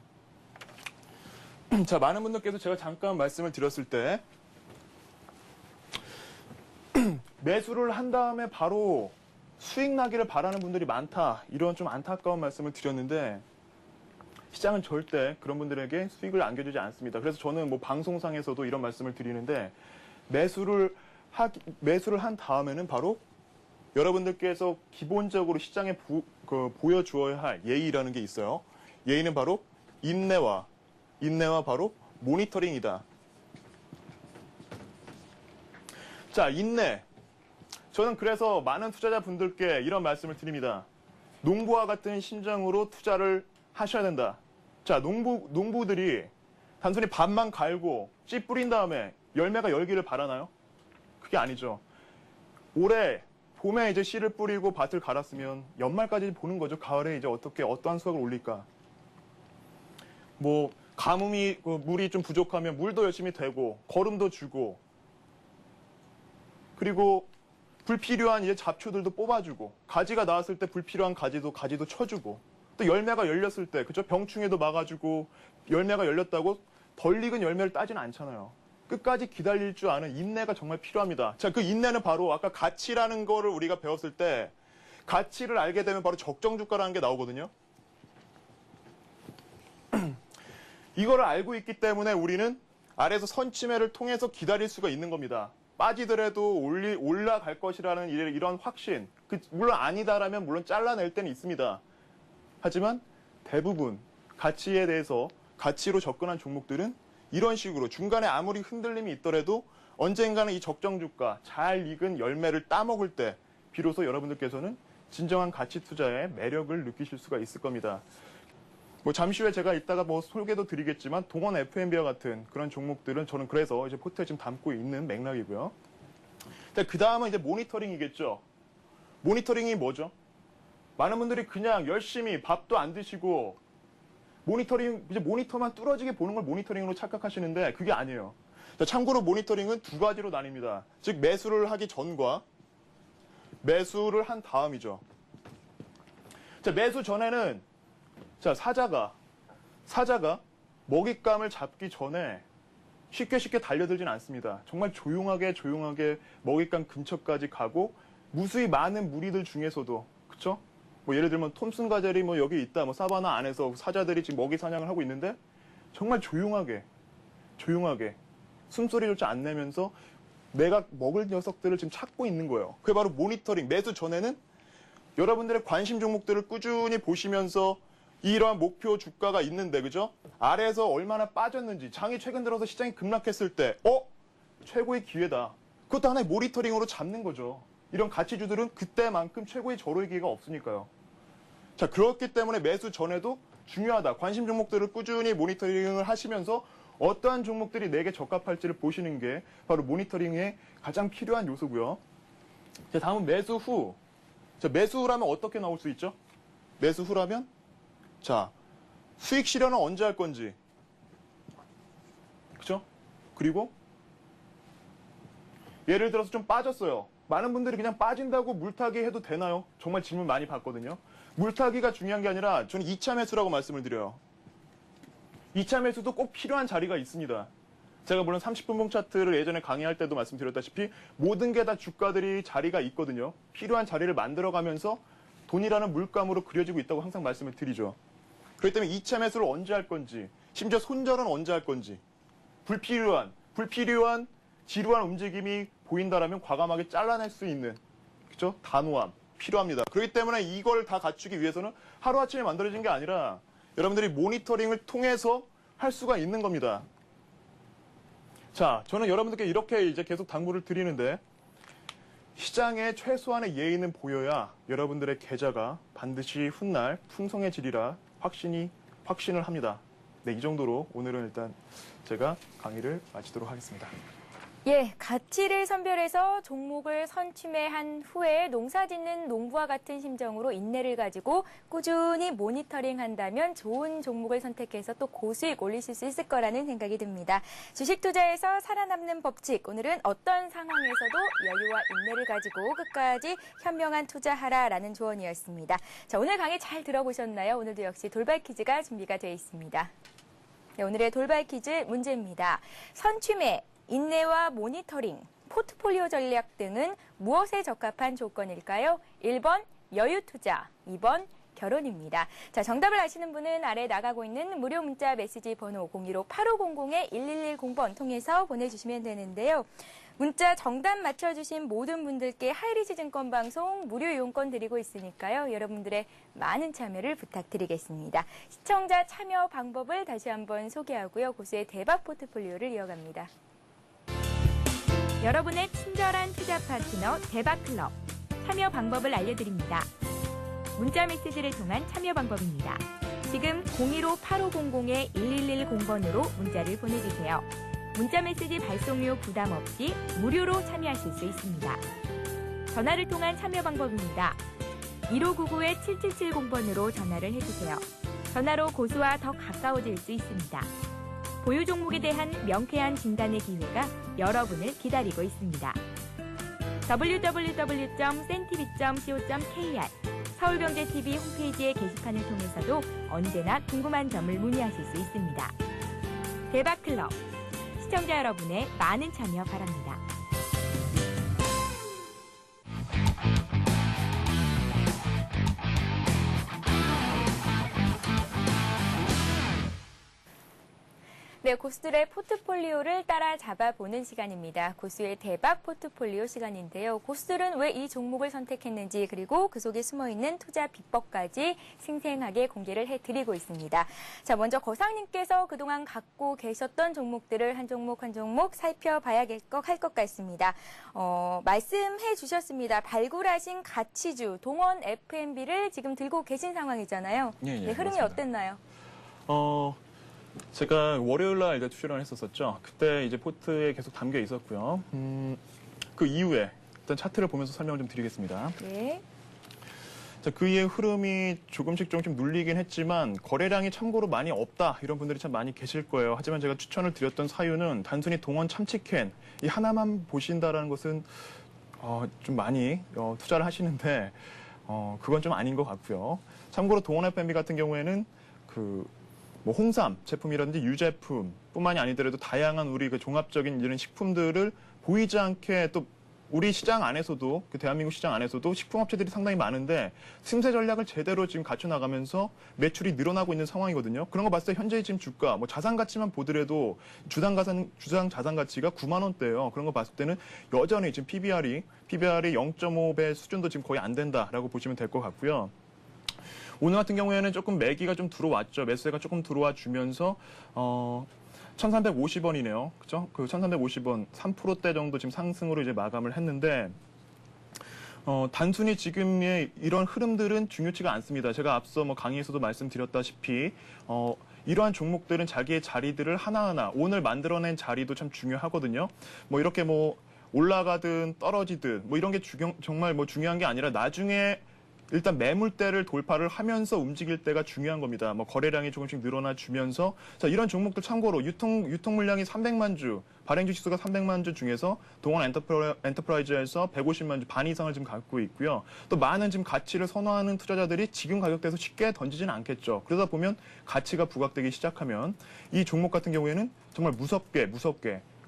[SPEAKER 2] 자, 많은 분들께서 제가 잠깐 말씀을 드렸을 때 매수를 한 다음에 바로 수익 나기를 바라는 분들이 많다, 이런 좀 안타까운 말씀을 드렸는데, 시장은 절대 그런 분들에게 수익을 안겨주지 않습니다. 그래서 저는 뭐 방송상에서도 이런 말씀을 드리는데, 매수를 한 다음에는 바로 여러분들께서 기본적으로 시장에 보여주어야 할 예의라는 게 있어요. 예의는 바로 인내와 바로 모니터링이다. 자, 인내. 저는 그래서 많은 투자자분들께 이런 말씀을 드립니다. 농부와 같은 심정으로 투자를 하셔야 된다. 자, 농부들이 단순히 밭만 갈고 씨 뿌린 다음에 열매가 열기를 바라나요? 그게 아니죠. 올해 봄에 이제 씨를 뿌리고 밭을 갈았으면 연말까지 보는 거죠. 가을에 이제 어떠한 수확을 올릴까. 뭐 가뭄이 물이 좀 부족하면 물도 열심히 대고 거름도 주고 그리고 불필요한 이제 잡초들도 뽑아주고 가지가 나왔을 때 불필요한 가지도 쳐주고 또 열매가 열렸을 때 그죠? 병충해도 막아주고 열매가 열렸다고 덜 익은 열매를 따지는 않잖아요. 끝까지 기다릴 줄 아는 인내가 정말 필요합니다. 자, 그 인내는 바로 아까 가치라는 거를 우리가 배웠을 때 가치를 알게 되면 바로 적정주가라는 게 나오거든요. 이거를 알고 있기 때문에 우리는 아래에서 선침해를 통해서 기다릴 수가 있는 겁니다. 빠지더라도 올라갈 것이라는 이런 확신. 물론 아니다라면 물론 잘라낼 때는 있습니다. 하지만 대부분 가치에 대해서 가치로 접근한 종목들은 이런 식으로 중간에 아무리 흔들림이 있더라도 언젠가는 이 적정주가, 잘 익은 열매를 따먹을 때 비로소 여러분들께서는 진정한 가치 투자의 매력을 느끼실 수가 있을 겁니다. 뭐 잠시 후에 제가 이따가 뭐 소개도 드리겠지만 동원 F&B와 같은 그런 종목들은 저는 그래서 이제 포트에 지금 담고 있는 맥락이고요. 그 다음은 이제 모니터링이겠죠. 모니터링이 뭐죠? 많은 분들이 그냥 열심히 밥도 안 드시고 이제 모니터만 뚫어지게 보는 걸 모니터링으로 착각하시는데 그게 아니에요. 자, 참고로 모니터링은 두 가지로 나뉩니다. 즉 매수를 하기 전과 매수를 한 다음이죠. 자, 매수 전에는 자, 사자가 먹잇감을 잡기 전에 쉽게 달려들진 않습니다. 정말 조용하게 먹잇감 근처까지 가고 무수히 많은 무리들 중에서도 그쵸? 뭐 예를 들면 톰슨 가젤이 뭐 여기 있다, 뭐 사바나 안에서 사자들이 지금 먹이 사냥을 하고 있는데 정말 조용하게 숨소리조차 안 내면서 내가 먹을 녀석들을 지금 찾고 있는 거예요. 그게 바로 모니터링. 매수 전에는 여러분들의 관심 종목들을 꾸준히 보시면서 이러한 목표 주가가 있는데 그죠? 아래에서 얼마나 빠졌는지 장이 최근 들어서 시장이 급락했을 때 최고의 기회다. 그것도 하나의 모니터링으로 잡는 거죠. 이런 가치주들은 그때만큼 최고의 절호의 기회가 없으니까요. 자, 그렇기 때문에 매수 전에도 중요하다. 관심 종목들을 꾸준히 모니터링을 하시면서 어떠한 종목들이 내게 적합할지를 보시는 게 바로 모니터링의 가장 필요한 요소고요. 자, 다음은 매수 후. 자, 매수 후라면 어떻게 나올 수 있죠? 매수 후라면 자, 수익 실현은 언제 할 건지. 그죠? 그리고 예를 들어서 좀 빠졌어요. 많은 분들이 그냥 빠진다고 물타기 해도 되나요? 정말 질문 많이 받거든요. 물타기가 중요한 게 아니라 저는 2차 매수라고 말씀을 드려요. 2차 매수도 꼭 필요한 자리가 있습니다. 제가 물론 30분봉 차트를 예전에 강의할 때도 말씀드렸다시피 모든 게 다 주가들이 자리가 있거든요. 필요한 자리를 만들어가면서 돈이라는 물감으로 그려지고 있다고 항상 말씀을 드리죠. 그렇기 때문에 2차 매수를 언제 할 건지, 심지어 손절은 언제 할 건지, 불필요한 지루한 움직임이 보인다라면 과감하게 잘라낼 수 있는 그죠? 단호함 필요합니다. 그렇기 때문에 이걸 다 갖추기 위해서는 하루아침에 만들어진 게 아니라 여러분들이 모니터링을 통해서 할 수가 있는 겁니다. 자, 저는 여러분들께 이렇게 이제 계속 당부를 드리는데 시장에 최소한의 예의는 보여야 여러분들의 계좌가 반드시 훗날 풍성해지리라 확신을 합니다. 네, 이 정도로 오늘은 일단 제가 강의를 마치도록 하겠습니다.
[SPEAKER 1] 예, 가치를 선별해서 종목을 선취매한 후에 농사짓는 농부와 같은 심정으로 인내를 가지고 꾸준히 모니터링한다면 좋은 종목을 선택해서 또 고수익 올리실 수 있을 거라는 생각이 듭니다. 주식 투자에서 살아남는 법칙, 오늘은 어떤 상황에서도 여유와 인내를 가지고 끝까지 현명한 투자하라라는 조언이었습니다. 자, 오늘 강의 잘 들어보셨나요? 오늘도 역시 돌발 퀴즈가 준비가 되어 있습니다. 네, 오늘의 돌발 퀴즈 문제입니다. 선취매, 인내와 모니터링, 포트폴리오 전략 등은 무엇에 적합한 조건일까요? 1번 여유 투자, 2번 결혼입니다. 자, 정답을 아시는 분은 아래 나가고 있는 무료 문자 메시지 번호 015-8500-1110번 통해서 보내주시면 되는데요. 문자 정답 맞춰주신 모든 분들께 하이리즈 증권 방송 무료 이용권 드리고 있으니까요. 여러분들의 많은 참여를 부탁드리겠습니다. 시청자 참여 방법을 다시 한번 소개하고요. 고수의 대박 포트폴리오를 이어갑니다. 여러분의 친절한 투자 파트너 대박클럽. 참여 방법을 알려드립니다. 문자 메시지를 통한 참여 방법입니다. 지금 015-8500-1110번으로 문자를 보내주세요. 문자 메시지 발송료 부담 없이 무료로 참여하실 수 있습니다. 전화를 통한 참여 방법입니다. 1599-7770번으로 전화를 해주세요. 전화로 고수와 더 가까워질 수 있습니다. 보유 종목에 대한 명쾌한 진단의 기회가 여러분을 기다리고 있습니다. www.centtv.co.kr 서울경제TV 홈페이지의 게시판을 통해서도 언제나 궁금한 점을 문의하실 수 있습니다. 대박클럽, 시청자 여러분의 많은 참여 바랍니다. 네, 고수들의 포트폴리오를 따라잡아보는 시간입니다. 고수의 대박 포트폴리오 시간인데요. 고수들은 왜 이 종목을 선택했는지 그리고 그 속에 숨어있는 투자 비법까지 생생하게 공개를 해드리고 있습니다. 자, 먼저 거상님께서 그동안 갖고 계셨던 종목들을 한 종목 한 종목 살펴봐야 할 것 같습니다. 말씀해 주셨습니다. 발굴하신 가치주 동원 F&B를 지금 들고 계신 상황이잖아요.
[SPEAKER 2] 예,
[SPEAKER 1] 네, 흐름이
[SPEAKER 2] 맞습니다.
[SPEAKER 1] 어땠나요?
[SPEAKER 2] 제가 월요일날 이제 출연을 했었죠. 그때 이제 포트에 계속 담겨 있었고요. 그 이후에 일단 차트를 보면서 설명을 좀 드리겠습니다.
[SPEAKER 1] 네.
[SPEAKER 2] 자, 그 이후에 흐름이 조금씩 눌리긴 했지만 거래량이 참고로 많이 없다 이런 분들이 참 많이 계실 거예요. 하지만 제가 추천을 드렸던 사유는 단순히 동원 참치캔 이 하나만 보신다라는 것은 좀 많이 투자를 하시는데 그건 좀 아닌 것 같고요. 참고로 동원 F&B 같은 경우에는 뭐 홍삼 제품이라든지 유제품뿐만이 아니더라도 다양한 우리 그 종합적인 이런 식품들을 보이지 않게 또 우리 시장 안에서도 그 대한민국 시장 안에서도 식품업체들이 상당히 많은데 승세 전략을 제대로 지금 갖춰 나가면서 매출이 늘어나고 있는 상황이거든요. 그런 거 봤을 때 현재 지금 주가 뭐 자산 가치만 보더라도 주당 자산 가치가 9만 원대예요. 그런 거 봤을 때는 여전히 지금 PBR이 0.5배 수준도 지금 거의 안 된다라고 보시면 될 것 같고요. 오늘 같은 경우에는 조금 매기가 좀 들어왔죠. 매수세가 조금 들어와 주면서 1,350원이네요. 그죠? 그 1,350원 3%대 정도 지금 상승으로 이제 마감을 했는데 단순히 지금의 이런 흐름들은 중요치가 않습니다. 제가 앞서 뭐 강의에서도 말씀드렸다시피 이러한 종목들은 자기의 자리들을 하나하나 오늘 만들어낸 자리도 참 중요하거든요. 뭐 이렇게 뭐 올라가든 떨어지든 뭐 이런 게 정말 뭐 중요한 게 아니라 나중에 일단 매물대를 돌파를 하면서 움직일 때가 중요한 겁니다. 뭐 거래량이 조금씩 늘어나 주면서 자, 이런 종목들 참고로 유통 물량이 300만 주, 발행 주식수가 300만 주 중에서 동원 엔터프라이즈에서 150만 주 반 이상을 지금 갖고 있고요. 또 많은 지금 가치를 선호하는 투자자들이 지금 가격대에서 쉽게 던지지는 않겠죠. 그러다 보면 가치가 부각되기 시작하면 이 종목 같은 경우에는 정말 무섭게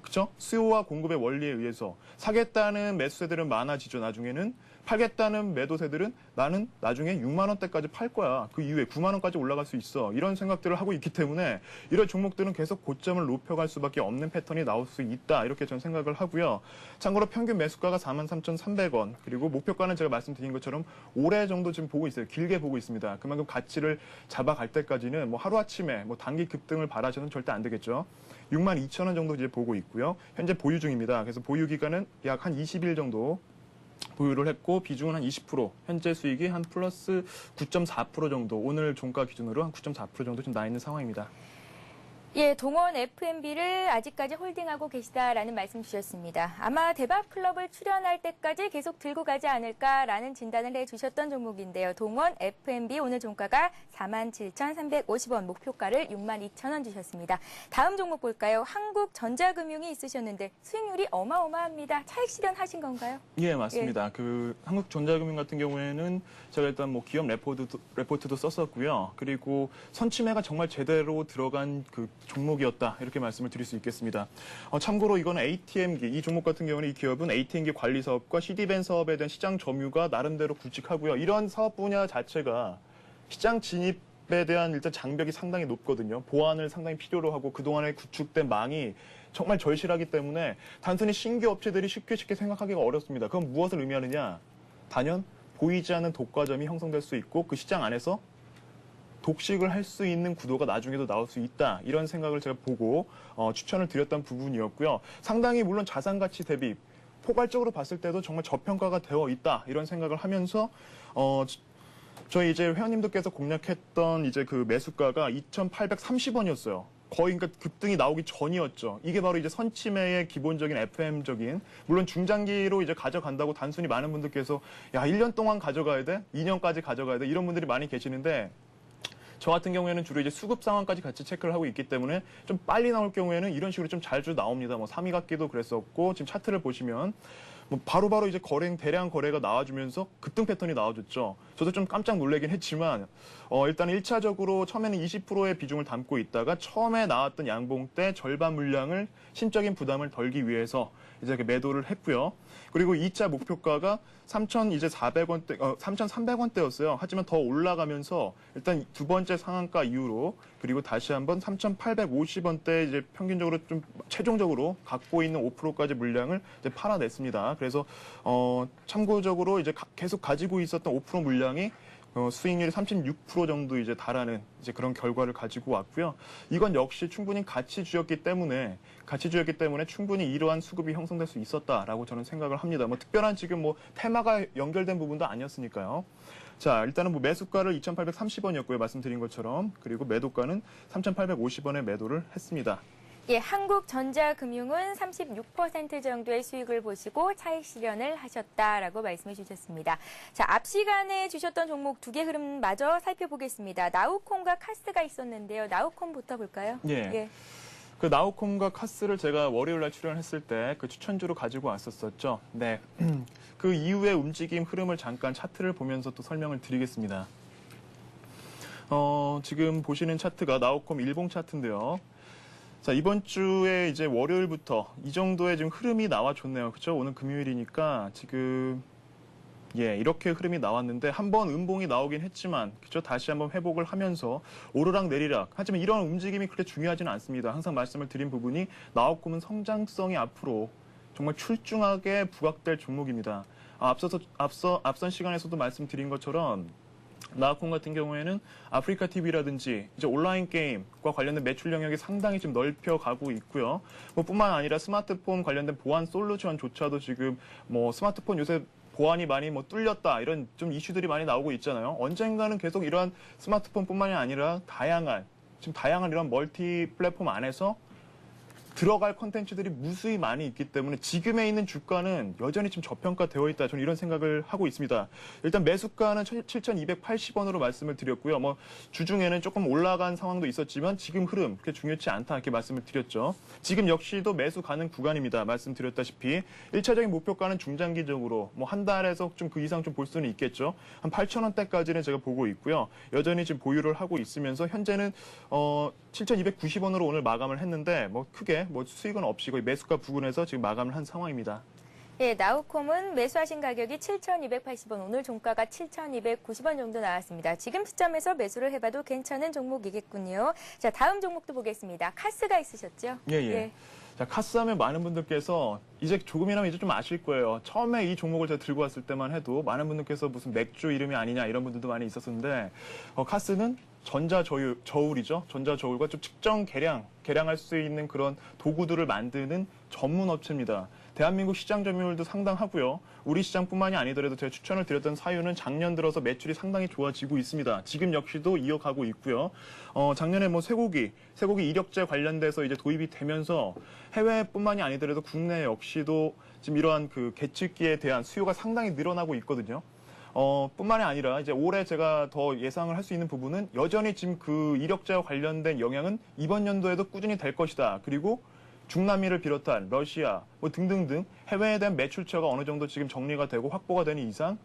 [SPEAKER 2] 그렇죠? 수요와 공급의 원리에 의해서 사겠다는 매수세들은 많아지죠. 나중에는 팔겠다는 매도세들은 나는 나중에 6만 원대까지 팔 거야. 그 이후에 9만 원까지 올라갈 수 있어. 이런 생각들을 하고 있기 때문에 이런 종목들은 계속 고점을 높여갈 수밖에 없는 패턴이 나올 수 있다. 이렇게 저는 생각을 하고요. 참고로 평균 매수가가 43,300원. 그리고 목표가는 제가 말씀드린 것처럼 올해 정도 지금 보고 있어요. 길게 보고 있습니다. 그만큼 가치를 잡아갈 때까지는 뭐 하루아침에 뭐 단기 급등을 바라셔서는 절대 안 되겠죠. 62,000원 정도 이제 보고 있고요. 현재 보유 중입니다. 그래서 보유 기간은 약 한 20일 정도 보유를 했고 비중은 한 20%, 현재 수익이 한 플러스 9.4% 정도, 오늘 종가 기준으로 한 9.4% 정도 좀 나 있는 상황입니다.
[SPEAKER 1] 예, 동원 F&B를 아직까지 홀딩하고 계시다라는 말씀 주셨습니다. 아마 대박클럽을 출연할 때까지 계속 들고 가지 않을까라는 진단을 해주셨던 종목인데요. 동원 F&B 오늘 종가가 47,350원, 목표가를 62,000원 주셨습니다. 다음 종목 볼까요? 한국전자금융이 있으셨는데 수익률이 어마어마합니다. 차익 실현하신 건가요?
[SPEAKER 2] 예, 맞습니다. 그 한국전자금융 같은 경우에는 제가 일단 뭐 기업 레포트도 썼었고요. 그리고 선침해가 정말 제대로 들어간 그 종목이었다 이렇게 말씀을 드릴 수 있겠습니다. 참고로 이거는 ATM기 이 종목 같은 경우는 이 기업은 ATM기 관리 사업과 CD밴 사업에 대한 시장 점유가 나름대로 굵직하고요. 이런 사업 분야 자체가 시장 진입에 대한 일단 장벽이 상당히 높거든요. 보완을 상당히 필요로 하고 그동안에 구축된 망이 정말 절실하기 때문에 단순히 신규 업체들이 쉽게 생각하기가 어렵습니다. 그건 무엇을 의미하느냐? 단연 보이지 않는 독과점이 형성될 수 있고 그 시장 안에서 독식을 할 수 있는 구도가 나중에도 나올 수 있다. 이런 생각을 제가 보고 추천을 드렸던 부분이었고요. 상당히 물론 자산 가치 대비 포괄적으로 봤을 때도 정말 저평가가 되어 있다. 이런 생각을 하면서 저희 이제 회원님들께서 공략했던 이제 그 매수가가 2,830원이었어요. 거의 그러니까 급등이 나오기 전이었죠. 이게 바로 이제 선침해의 기본적인 FM적인, 물론 중장기로 이제 가져간다고 단순히 많은 분들께서 야, 1년 동안 가져가야 돼? 2년까지 가져가야 돼? 이런 분들이 많이 계시는데, 저 같은 경우에는 주로 이제 수급 상황까지 같이 체크를 하고 있기 때문에 좀 빨리 나올 경우에는 이런 식으로 좀 자주 나옵니다. 뭐 3위각기도 그랬었고, 지금 차트를 보시면 뭐 바로바로 이제 대량 거래가 나와주면서 급등 패턴이 나와줬죠. 저도 좀 깜짝 놀라긴 했지만, 일단 1차적으로 처음에는 20%의 비중을 담고 있다가 처음에 나왔던 양봉 때 절반 물량을 심적인 부담을 덜기 위해서 이제 매도를 했고요. 그리고 2차 목표가가 3,400원대, 3,300원대였어요. 하지만 더 올라가면서 일단 두 번째 상한가 이후로 그리고 다시 한번 3,850원대 이제 평균적으로 좀 최종적으로 갖고 있는 5%까지 물량을 이제 팔아냈습니다. 그래서 참고적으로 이제 계속 가지고 있었던 5% 물량이 수익률이 36% 정도 이제 달하는 이제 그런 결과를 가지고 왔고요. 이건 역시 충분히 가치주였기 때문에 충분히 이러한 수급이 형성될 수 있었다라고 저는 생각을 합니다. 뭐 특별한 지금 뭐 테마가 연결된 부분도 아니었으니까요. 자, 일단은 뭐 매수가를 2,830원이었고요. 말씀드린 것처럼. 그리고 매도가는 3,850원에 매도를 했습니다.
[SPEAKER 1] 예, 한국전자금융은 36% 정도의 수익을 보시고 차익 실현을 하셨다라고 말씀해 주셨습니다. 자, 앞 시간에 주셨던 종목 두 개 흐름 마저 살펴보겠습니다. 나우콤과 카스가 있었는데요. 나우콤부터 볼까요?
[SPEAKER 2] 예. 그 나우콤과 카스를 제가 월요일 날 출연했을 때 그 추천주로 가지고 왔었었죠. 네. 그 이후의 움직임 흐름을 잠깐 차트를 보면서 또 설명을 드리겠습니다. 지금 보시는 차트가 나우콤 일봉 차트인데요. 자, 이번 주에 이제 월요일부터 이 정도의 지금 흐름이 나와줬네요. 그렇죠? 오늘 금요일이니까 지금 이렇게 흐름이 나왔는데 한번 음봉이 나오긴 했지만 그렇죠? 다시 한번 회복을 하면서 오르락 내리락. 하지만 이런 움직임이 그렇게 중요하지는 않습니다. 항상 말씀을 드린 부분이 나우콤은 성장성이 앞으로 정말 출중하게 부각될 종목입니다. 앞선 시간에서도 말씀드린 것처럼 나우콤 같은 경우에는 아프리카 TV라든지 이제 온라인 게임과 관련된 매출 영역이 상당히 좀 넓혀가고 있고요. 뭐 뿐만 아니라 스마트폰 관련된 보안 솔루션조차도 지금 뭐 스마트폰 요새 보안이 많이 뭐 뚫렸다 이런 좀 이슈들이 많이 나오고 있잖아요. 언젠가는 계속 이러한 스마트폰뿐만이 아니라 다양한 이런 멀티 플랫폼 안에서 들어갈 콘텐츠들이 무수히 많이 있기 때문에 지금에 있는 주가는 여전히 좀 저평가되어 있다. 저는 이런 생각을 하고 있습니다. 일단 매수가는 7,280원으로 말씀을 드렸고요. 뭐 주중에는 조금 올라간 상황도 있었지만 지금 흐름 그렇게 중요치 않다 이렇게 말씀을 드렸죠. 지금 역시도 매수 가능 구간입니다. 말씀드렸다시피 1차적인 목표가는 중장기적으로 뭐 한 달에서 좀 그 이상 좀 볼 수는 있겠죠. 한 8,000원대까지는 제가 보고 있고요. 여전히 지금 보유를 하고 있으면서 현재는 7,290원으로 오늘 마감을 했는데 뭐 크게 뭐 수익은 없이 거의 매수가 부근에서 지금 마감을 한 상황입니다.
[SPEAKER 1] 예, 나우콤은 매수하신 가격이 7,280원, 오늘 종가가 7,290원 정도 나왔습니다. 지금 시점에서 매수를 해봐도 괜찮은 종목이겠군요. 자, 다음 종목도 보겠습니다. 카스가 있으셨죠?
[SPEAKER 2] 예. 자, 카스 하면 많은 분들께서 이제 조금이나마 이제 좀 아실 거예요. 처음에 이 종목을 제가 들고 왔을 때만 해도 많은 분들께서 무슨 맥주 이름이 아니냐 이런 분들도 많이 있었는데 카스는 전자저울이죠. 전자저울과 좀 측정 계량할 수 있는 그런 도구들을 만드는 전문 업체입니다. 대한민국 시장 점유율도 상당하고요. 우리 시장뿐만이 아니더라도 제가 추천을 드렸던 사유는 작년 들어서 매출이 상당히 좋아지고 있습니다. 지금 역시도 이어가고 있고요. 작년에 뭐 쇠고기 이력제 관련돼서 이제 도입이 되면서 해외뿐만이 아니더라도 국내 역시도 지금 이러한 그 계측기에 대한 수요가 상당히 늘어나고 있거든요. 뿐만이 아니라 이제 올해 제가 더 예상을 할 수 있는 부분은 여전히 지금 그 이력제와 관련된 영향은 이번 연도에도 꾸준히 될 것이다. 그리고 중남미를 비롯한 러시아 뭐 등등등 해외에 대한 매출처가 어느 정도 지금 정리가 되고 확보가 되는 이상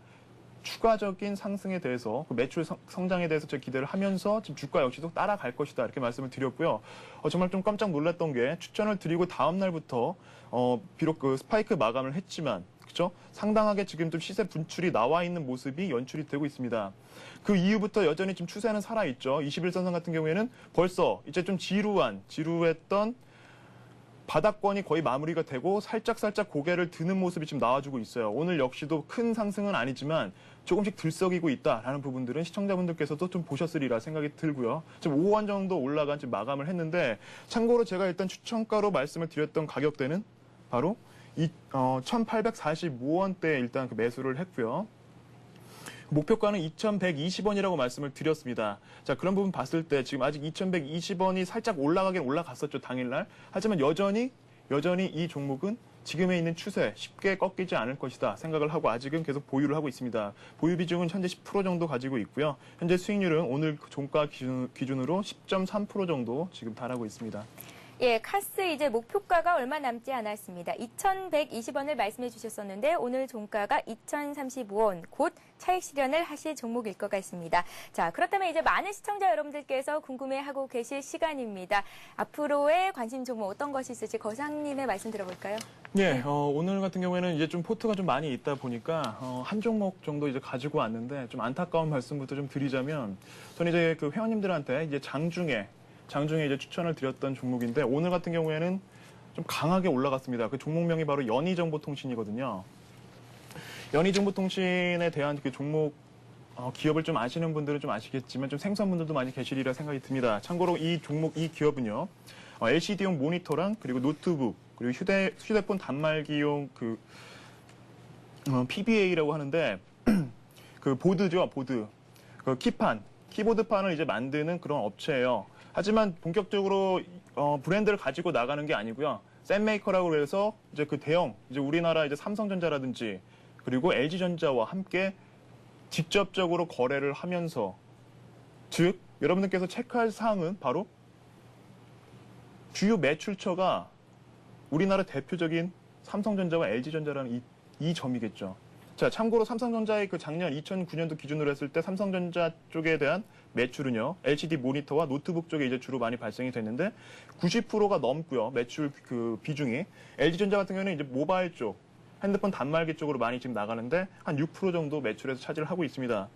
[SPEAKER 2] 추가적인 상승에 대해서 그 매출 성장에 대해서 제가 기대를 하면서 지금 주가 역시도 따라갈 것이다 이렇게 말씀을 드렸고요. 정말 좀 깜짝 놀랐던 게 추천을 드리고 다음 날부터 비록 그 스파이크 마감을 했지만 그렇죠? 상당하게 지금 좀 시세 분출이 나와 있는 모습이 연출이 되고 있습니다. 그 이후부터 여전히 좀 추세는 살아있죠. 21선상 같은 경우에는 벌써 이제 좀 지루했던 바닥권이 거의 마무리가 되고 살짝 고개를 드는 모습이 지금 나와주고 있어요. 오늘 역시도 큰 상승은 아니지만 조금씩 들썩이고 있다라는 부분들은 시청자분들께서도 좀 보셨으리라 생각이 들고요. 지금 5원 정도 올라간 지금 마감을 했는데 참고로 제가 일단 추천가로 말씀을 드렸던 가격대는 바로 1,845원대에 일단 그 매수를 했고요. 목표가는 2,120원이라고 말씀을 드렸습니다. 자, 그런 부분 봤을 때 지금 아직 2,120원이 살짝 올라가긴 올라갔었죠, 당일날. 하지만 여전히 이 종목은 지금에 있는 추세 쉽게 꺾이지 않을 것이다 생각을 하고 아직은 계속 보유를 하고 있습니다. 보유 비중은 현재 10% 정도 가지고 있고요. 현재 수익률은 오늘 종가 기준으로 10.3% 정도 지금 달하고 있습니다.
[SPEAKER 1] 예, 카스 이제 목표가가 얼마 남지 않았습니다. 2,120원을 말씀해 주셨었는데 오늘 종가가 2,035원, 곧 차익 실현을 하실 종목일 것 같습니다. 자, 그렇다면 이제 많은 시청자 여러분들께서 궁금해하고 계실 시간입니다. 앞으로의 관심 종목 어떤 것이 있을지 거상님의 말씀 들어볼까요?
[SPEAKER 2] 예, 오늘 같은 경우에는 이제 좀 포트가 좀 많이 있다 보니까 한 종목 정도 이제 가지고 왔는데 좀 안타까운 말씀부터 좀 드리자면 저는 이제 그 회원님들한테 이제 장중에 이제 추천을 드렸던 종목인데 오늘 같은 경우에는 좀 강하게 올라갔습니다. 그 종목명이 바로 연희정보통신이거든요. 연희정보통신에 대한 그 종목 기업을 좀 아시는 분들은 좀 아시겠지만 좀 생소한 분들도 많이 계시리라 생각이 듭니다. 참고로 이 기업은요. LCD용 모니터랑 그리고 노트북 그리고 휴대폰 단말기용 그 PBA라고 하는데 그 보드죠, 보드. 그 키보드판을 이제 만드는 그런 업체예요. 하지만 본격적으로 브랜드를 가지고 나가는 게 아니고요. 셋메이커라고 해서 이제 그 대형 이제 우리나라 이제 삼성전자라든지 그리고 LG전자와 함께 직접적으로 거래를 하면서 즉 여러분들께서 체크할 사항은 바로 주요 매출처가 우리나라 대표적인 삼성전자와 LG전자라는 이 점이겠죠. 자, 참고로 삼성전자의 그 작년 2009년도 기준으로 했을 때 삼성전자 쪽에 대한 매출은요, LCD 모니터와 노트북 쪽에 이제 주로 많이 발생이 됐는데 90%가 넘고요, 매출 그 비중이. LG전자 같은 경우는 이제 모바일 쪽, 핸드폰 단말기 쪽으로 많이 지금 나가는데 한 6% 정도 매출에서 차지를 하고 있습니다.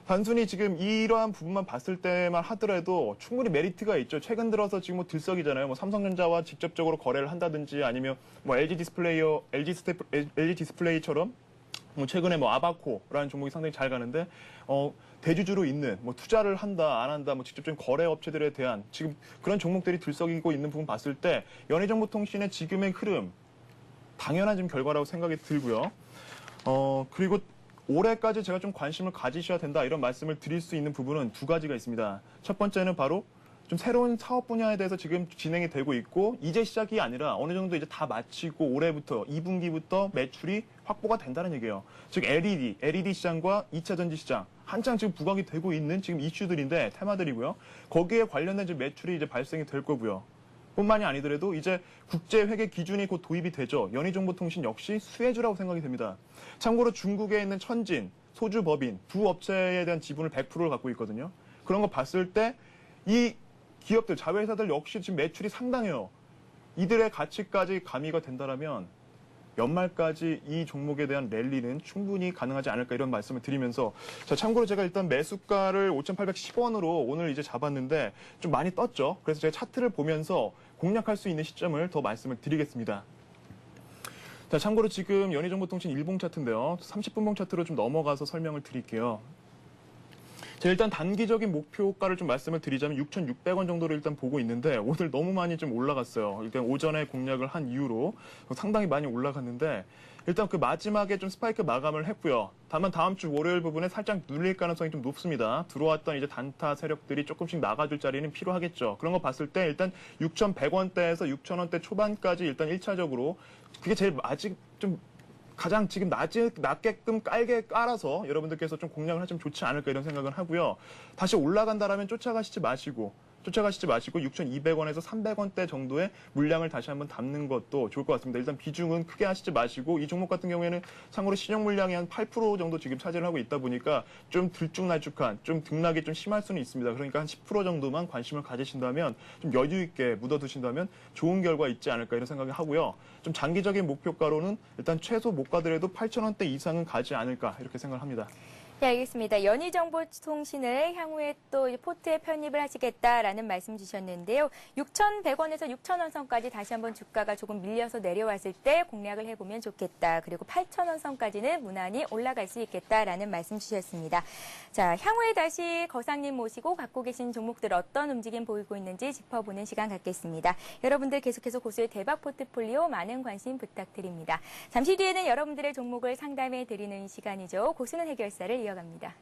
[SPEAKER 2] 단순히 지금 이러한 부분만 봤을 때만 하더라도 충분히 메리트가 있죠. 최근 들어서 지금 뭐 들썩이잖아요. 뭐 삼성전자와 직접적으로 거래를 한다든지 아니면 뭐 LG 디스플레이처럼 뭐 최근에 뭐 아바코라는 종목이 상당히 잘 가는데 대주주로 있는 뭐 투자를 한다 안 한다 뭐 직접적인 거래 업체들에 대한 지금 그런 종목들이 들썩이고 있는 부분 봤을 때 연희정보통신의 지금의 흐름 당연한 지금 결과라고 생각이 들고요. 그리고 올해까지 제가 좀 관심을 가지셔야 된다 이런 말씀을 드릴 수 있는 부분은 두 가지가 있습니다. 첫 번째는 바로 좀 새로운 사업 분야에 대해서 지금 진행이 되고 있고 이제 시작이 아니라 어느 정도 이제 다 마치고 올해부터 2분기부터 매출이 확보가 된다는 얘기예요. 즉 LED 시장과 2차 전지 시장 한창 지금 부각이 되고 있는 지금 이슈들인데 테마들이고요. 거기에 관련된 이제 매출이 이제 발생이 될 거고요. 뿐만이 아니더라도 이제 국제회계 기준이 곧 도입이 되죠. 연희정보통신 역시 수혜주라고 생각이 됩니다. 참고로 중국에 있는 천진, 소주법인 두 업체에 대한 지분을 100%를 갖고 있거든요. 그런 거 봤을 때 이 기업들, 자회사들 역시 지금 매출이 상당해요. 이들의 가치까지 가미가 된다면 연말까지 이 종목에 대한 랠리는 충분히 가능하지 않을까 이런 말씀을 드리면서 자, 참고로 제가 일단 매수가를 5,810원으로 오늘 이제 잡았는데 좀 많이 떴죠. 그래서 제가 차트를 보면서 공략할 수 있는 시점을 더 말씀을 드리겠습니다. 자, 참고로 지금 연희정보통신 일봉 차트인데요. 30분봉 차트로 좀 넘어가서 설명을 드릴게요. 자, 일단 단기적인 목표가를 좀 말씀을 드리자면 6,600원 정도를 일단 보고 있는데 오늘 너무 많이 좀 올라갔어요. 일단 오전에 공략을 한 이후로 상당히 많이 올라갔는데 일단 그 마지막에 좀 스파이크 마감을 했고요. 다만 다음 주 월요일 부분에 살짝 눌릴 가능성이 좀 높습니다. 들어왔던 이제 단타 세력들이 조금씩 나가줄 자리는 필요하겠죠. 그런 거 봤을 때 일단 6,100원대에서 6,000원대 초반까지 일단 1차적으로 그게 제일 아직 좀 가장 지금 낮게끔 깔아서 여러분들께서 좀 공략을 하시면 좋지 않을까 이런 생각을 하고요. 다시 올라간다라면 쫓아가시지 마시고 6,200원에서 300원대 정도의 물량을 다시 한번 담는 것도 좋을 것 같습니다. 일단 비중은 크게 하시지 마시고 이 종목 같은 경우에는 참고로 신용 물량이 한 8% 정도 지금 차지를 하고 있다 보니까 좀 들쭉날쭉한 좀 등락이 좀 심할 수는 있습니다. 그러니까 한 10% 정도만 관심을 가지신다면 좀 여유 있게 묻어두신다면 좋은 결과 있지 않을까 이런 생각을 하고요. 좀 장기적인 목표가로는 일단 최소 못 가더라도 8,000원대 이상은 가지 않을까 이렇게 생각을 합니다.
[SPEAKER 1] 네, 알겠습니다. 연희정보통신을 향후에 또 포트에 편입을 하시겠다라는 말씀 주셨는데요. 6,100원에서 6,000원 선까지 다시 한번 주가가 조금 밀려서 내려왔을 때 공략을 해보면 좋겠다. 그리고 8,000원 선까지는 무난히 올라갈 수 있겠다라는 말씀 주셨습니다. 자, 향후에 다시 거상님 모시고 갖고 계신 종목들 어떤 움직임 보이고 있는지 짚어보는 시간 갖겠습니다. 여러분들 계속해서 고수의 대박 포트폴리오 많은 관심 부탁드립니다. 잠시 뒤에는 여러분들의 종목을 상담해 드리는 시간이죠. 고수는 해결사를 이어갑니다.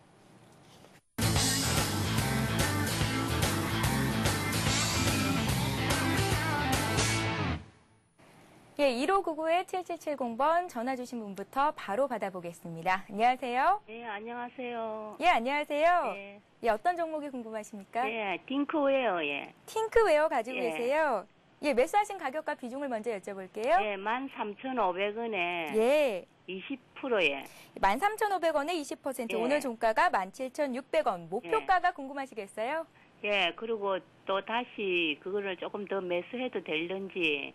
[SPEAKER 1] 예, 1599-7770번 전화 주신 분부터 바로 받아보겠습니다. 안녕하세요.
[SPEAKER 5] 네, 안녕하세요.
[SPEAKER 1] 예, 안녕하세요.
[SPEAKER 5] 네,
[SPEAKER 1] 예, 어떤 종목이 궁금하십니까?
[SPEAKER 5] 네, 딩크웨어, 예.
[SPEAKER 1] 팅크웨어 가지고
[SPEAKER 5] 예.
[SPEAKER 1] 계세요. 예, 매수하신 가격과 비중을 먼저 여쭤볼게요.
[SPEAKER 5] 예, 13,500원에
[SPEAKER 1] 예.
[SPEAKER 5] 20%예.
[SPEAKER 1] 13,500원에 20%,
[SPEAKER 5] 예.
[SPEAKER 1] 오늘 종가가 17,600원. 목표가가 궁금하시겠어요?
[SPEAKER 5] 예, 그리고 또 다시 그거를 조금 더 매수해도 될런지.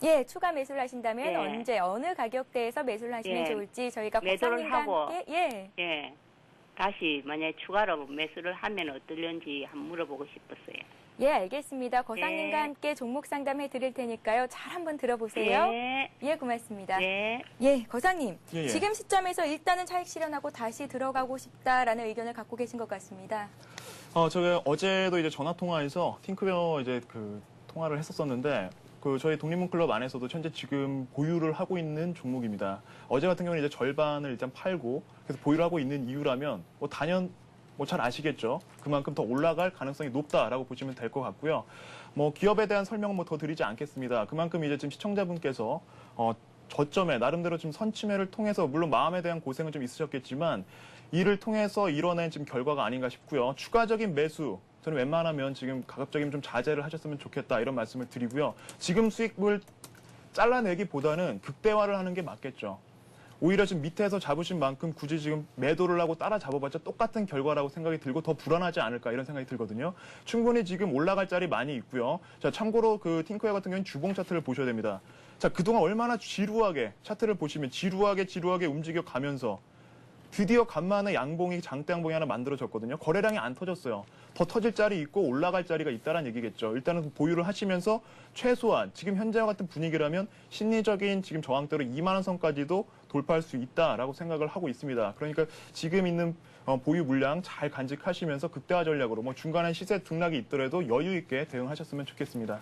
[SPEAKER 1] 예, 추가 매수를 하신다면
[SPEAKER 5] 예.
[SPEAKER 1] 언제, 어느 가격대에서 매수를 하시면
[SPEAKER 5] 예.
[SPEAKER 1] 좋을지 저희가
[SPEAKER 5] 매도를
[SPEAKER 1] 고상님과
[SPEAKER 5] 하고.
[SPEAKER 1] 함께, 예.
[SPEAKER 5] 예. 다시 만약에 추가로 매수를 하면 어떨런지 한번 물어보고 싶었어요.
[SPEAKER 1] 예, 알겠습니다. 거상님과
[SPEAKER 5] 예.
[SPEAKER 1] 함께 종목 상담해 드릴 테니까요. 잘 한번 들어보세요.
[SPEAKER 5] 예.
[SPEAKER 1] 예, 고맙습니다.
[SPEAKER 5] 예.
[SPEAKER 1] 예, 거상님.
[SPEAKER 2] 예, 예.
[SPEAKER 1] 지금 시점에서 일단은 차익 실현하고 다시 들어가고 싶다라는 의견을 갖고 계신 것 같습니다.
[SPEAKER 2] 제가 어제도 이제 전화 통화에서 팅크웨어 이제 그 통화를 했었었는데 저희 독립문클럽 안에서도 현재 지금 보유를 하고 있는 종목입니다. 어제 같은 경우는 이제 절반을 일단 팔고 그래서 보유를 하고 있는 이유라면 단연 잘 아시겠죠. 그만큼 더 올라갈 가능성이 높다라고 보시면 될 것 같고요. 기업에 대한 설명은 더 드리지 않겠습니다. 그만큼 이제 지금 시청자분께서 저점에 나름대로 지금 선침해를 통해서 물론 마음에 대한 고생은 좀 있으셨겠지만 이를 통해서 이뤄낸 지금 결과가 아닌가 싶고요. 추가적인 매수 저는 웬만하면 지금 가급적이면 좀 자제를 하셨으면 좋겠다 이런 말씀을 드리고요. 지금 수익을 잘라내기보다는 극대화를 하는 게 맞겠죠. 오히려 지금 밑에서 잡으신 만큼 굳이 지금 매도를 하고 따라 잡아봤자 똑같은 결과라고 생각이 들고 더 불안하지 않을까 이런 생각이 들거든요. 충분히 지금 올라갈 자리 많이 있고요. 자, 참고로 그 팅크웨어 같은 경우는 주봉 차트를 보셔야 됩니다. 자, 그동안 얼마나 지루하게 차트를 보시면 지루하게 움직여 가면서 드디어 간만에 양봉이 장대 양봉이 하나 만들어졌거든요. 거래량이 안 터졌어요. 더 터질 자리 있고 올라갈 자리가 있다는 얘기겠죠. 일단은 보유를 하시면서 최소한 지금 현재와 같은 분위기라면 심리적인 지금 저항대로 2만 원 선까지도 돌파할 수 있다라고 생각을 하고 있습니다. 그러니까 지금 있는 보유 물량 잘 간직하시면서 극대화 전략으로 중간에 시세 등락이 있더라도 여유 있게 대응하셨으면 좋겠습니다.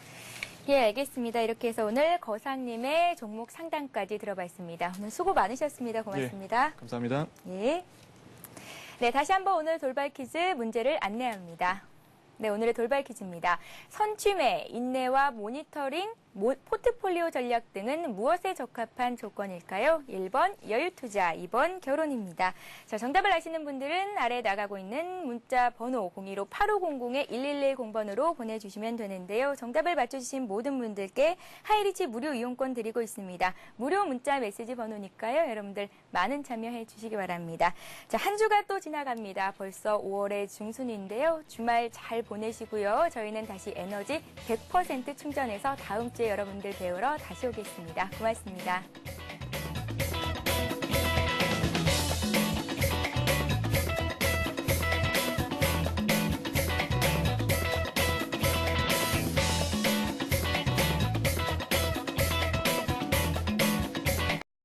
[SPEAKER 1] 예, 알겠습니다. 이렇게 해서 오늘 거상님의 종목 상담까지 들어봤습니다. 오늘 수고 많으셨습니다. 고맙습니다.
[SPEAKER 2] 감사합니다.
[SPEAKER 1] 예. 네, 다시 한번 오늘 돌발 퀴즈 문제를 안내합니다. 네, 오늘의 돌발 퀴즈입니다. 선취매, 인내와 모니터링, 포트폴리오 전략 등은 무엇에 적합한 조건일까요? 1번 여유투자, 2번 결혼입니다. 자, 정답을 아시는 분들은 아래 나가고 있는 문자 번호 015-8500-1110번으로 보내주시면 되는데요. 정답을 맞춰주신 모든 분들께 하이리치 무료 이용권 드리고 있습니다. 무료 문자 메시지 번호니까요. 여러분들 많은 참여해 주시기 바랍니다. 자, 한 주가 또 지나갑니다. 벌써 5월의 중순인데요. 주말 잘 보내시고요. 저희는 다시 에너지 100% 충전해서 다음 주에 여러분들 배우러 다시 오겠습니다. 고맙습니다.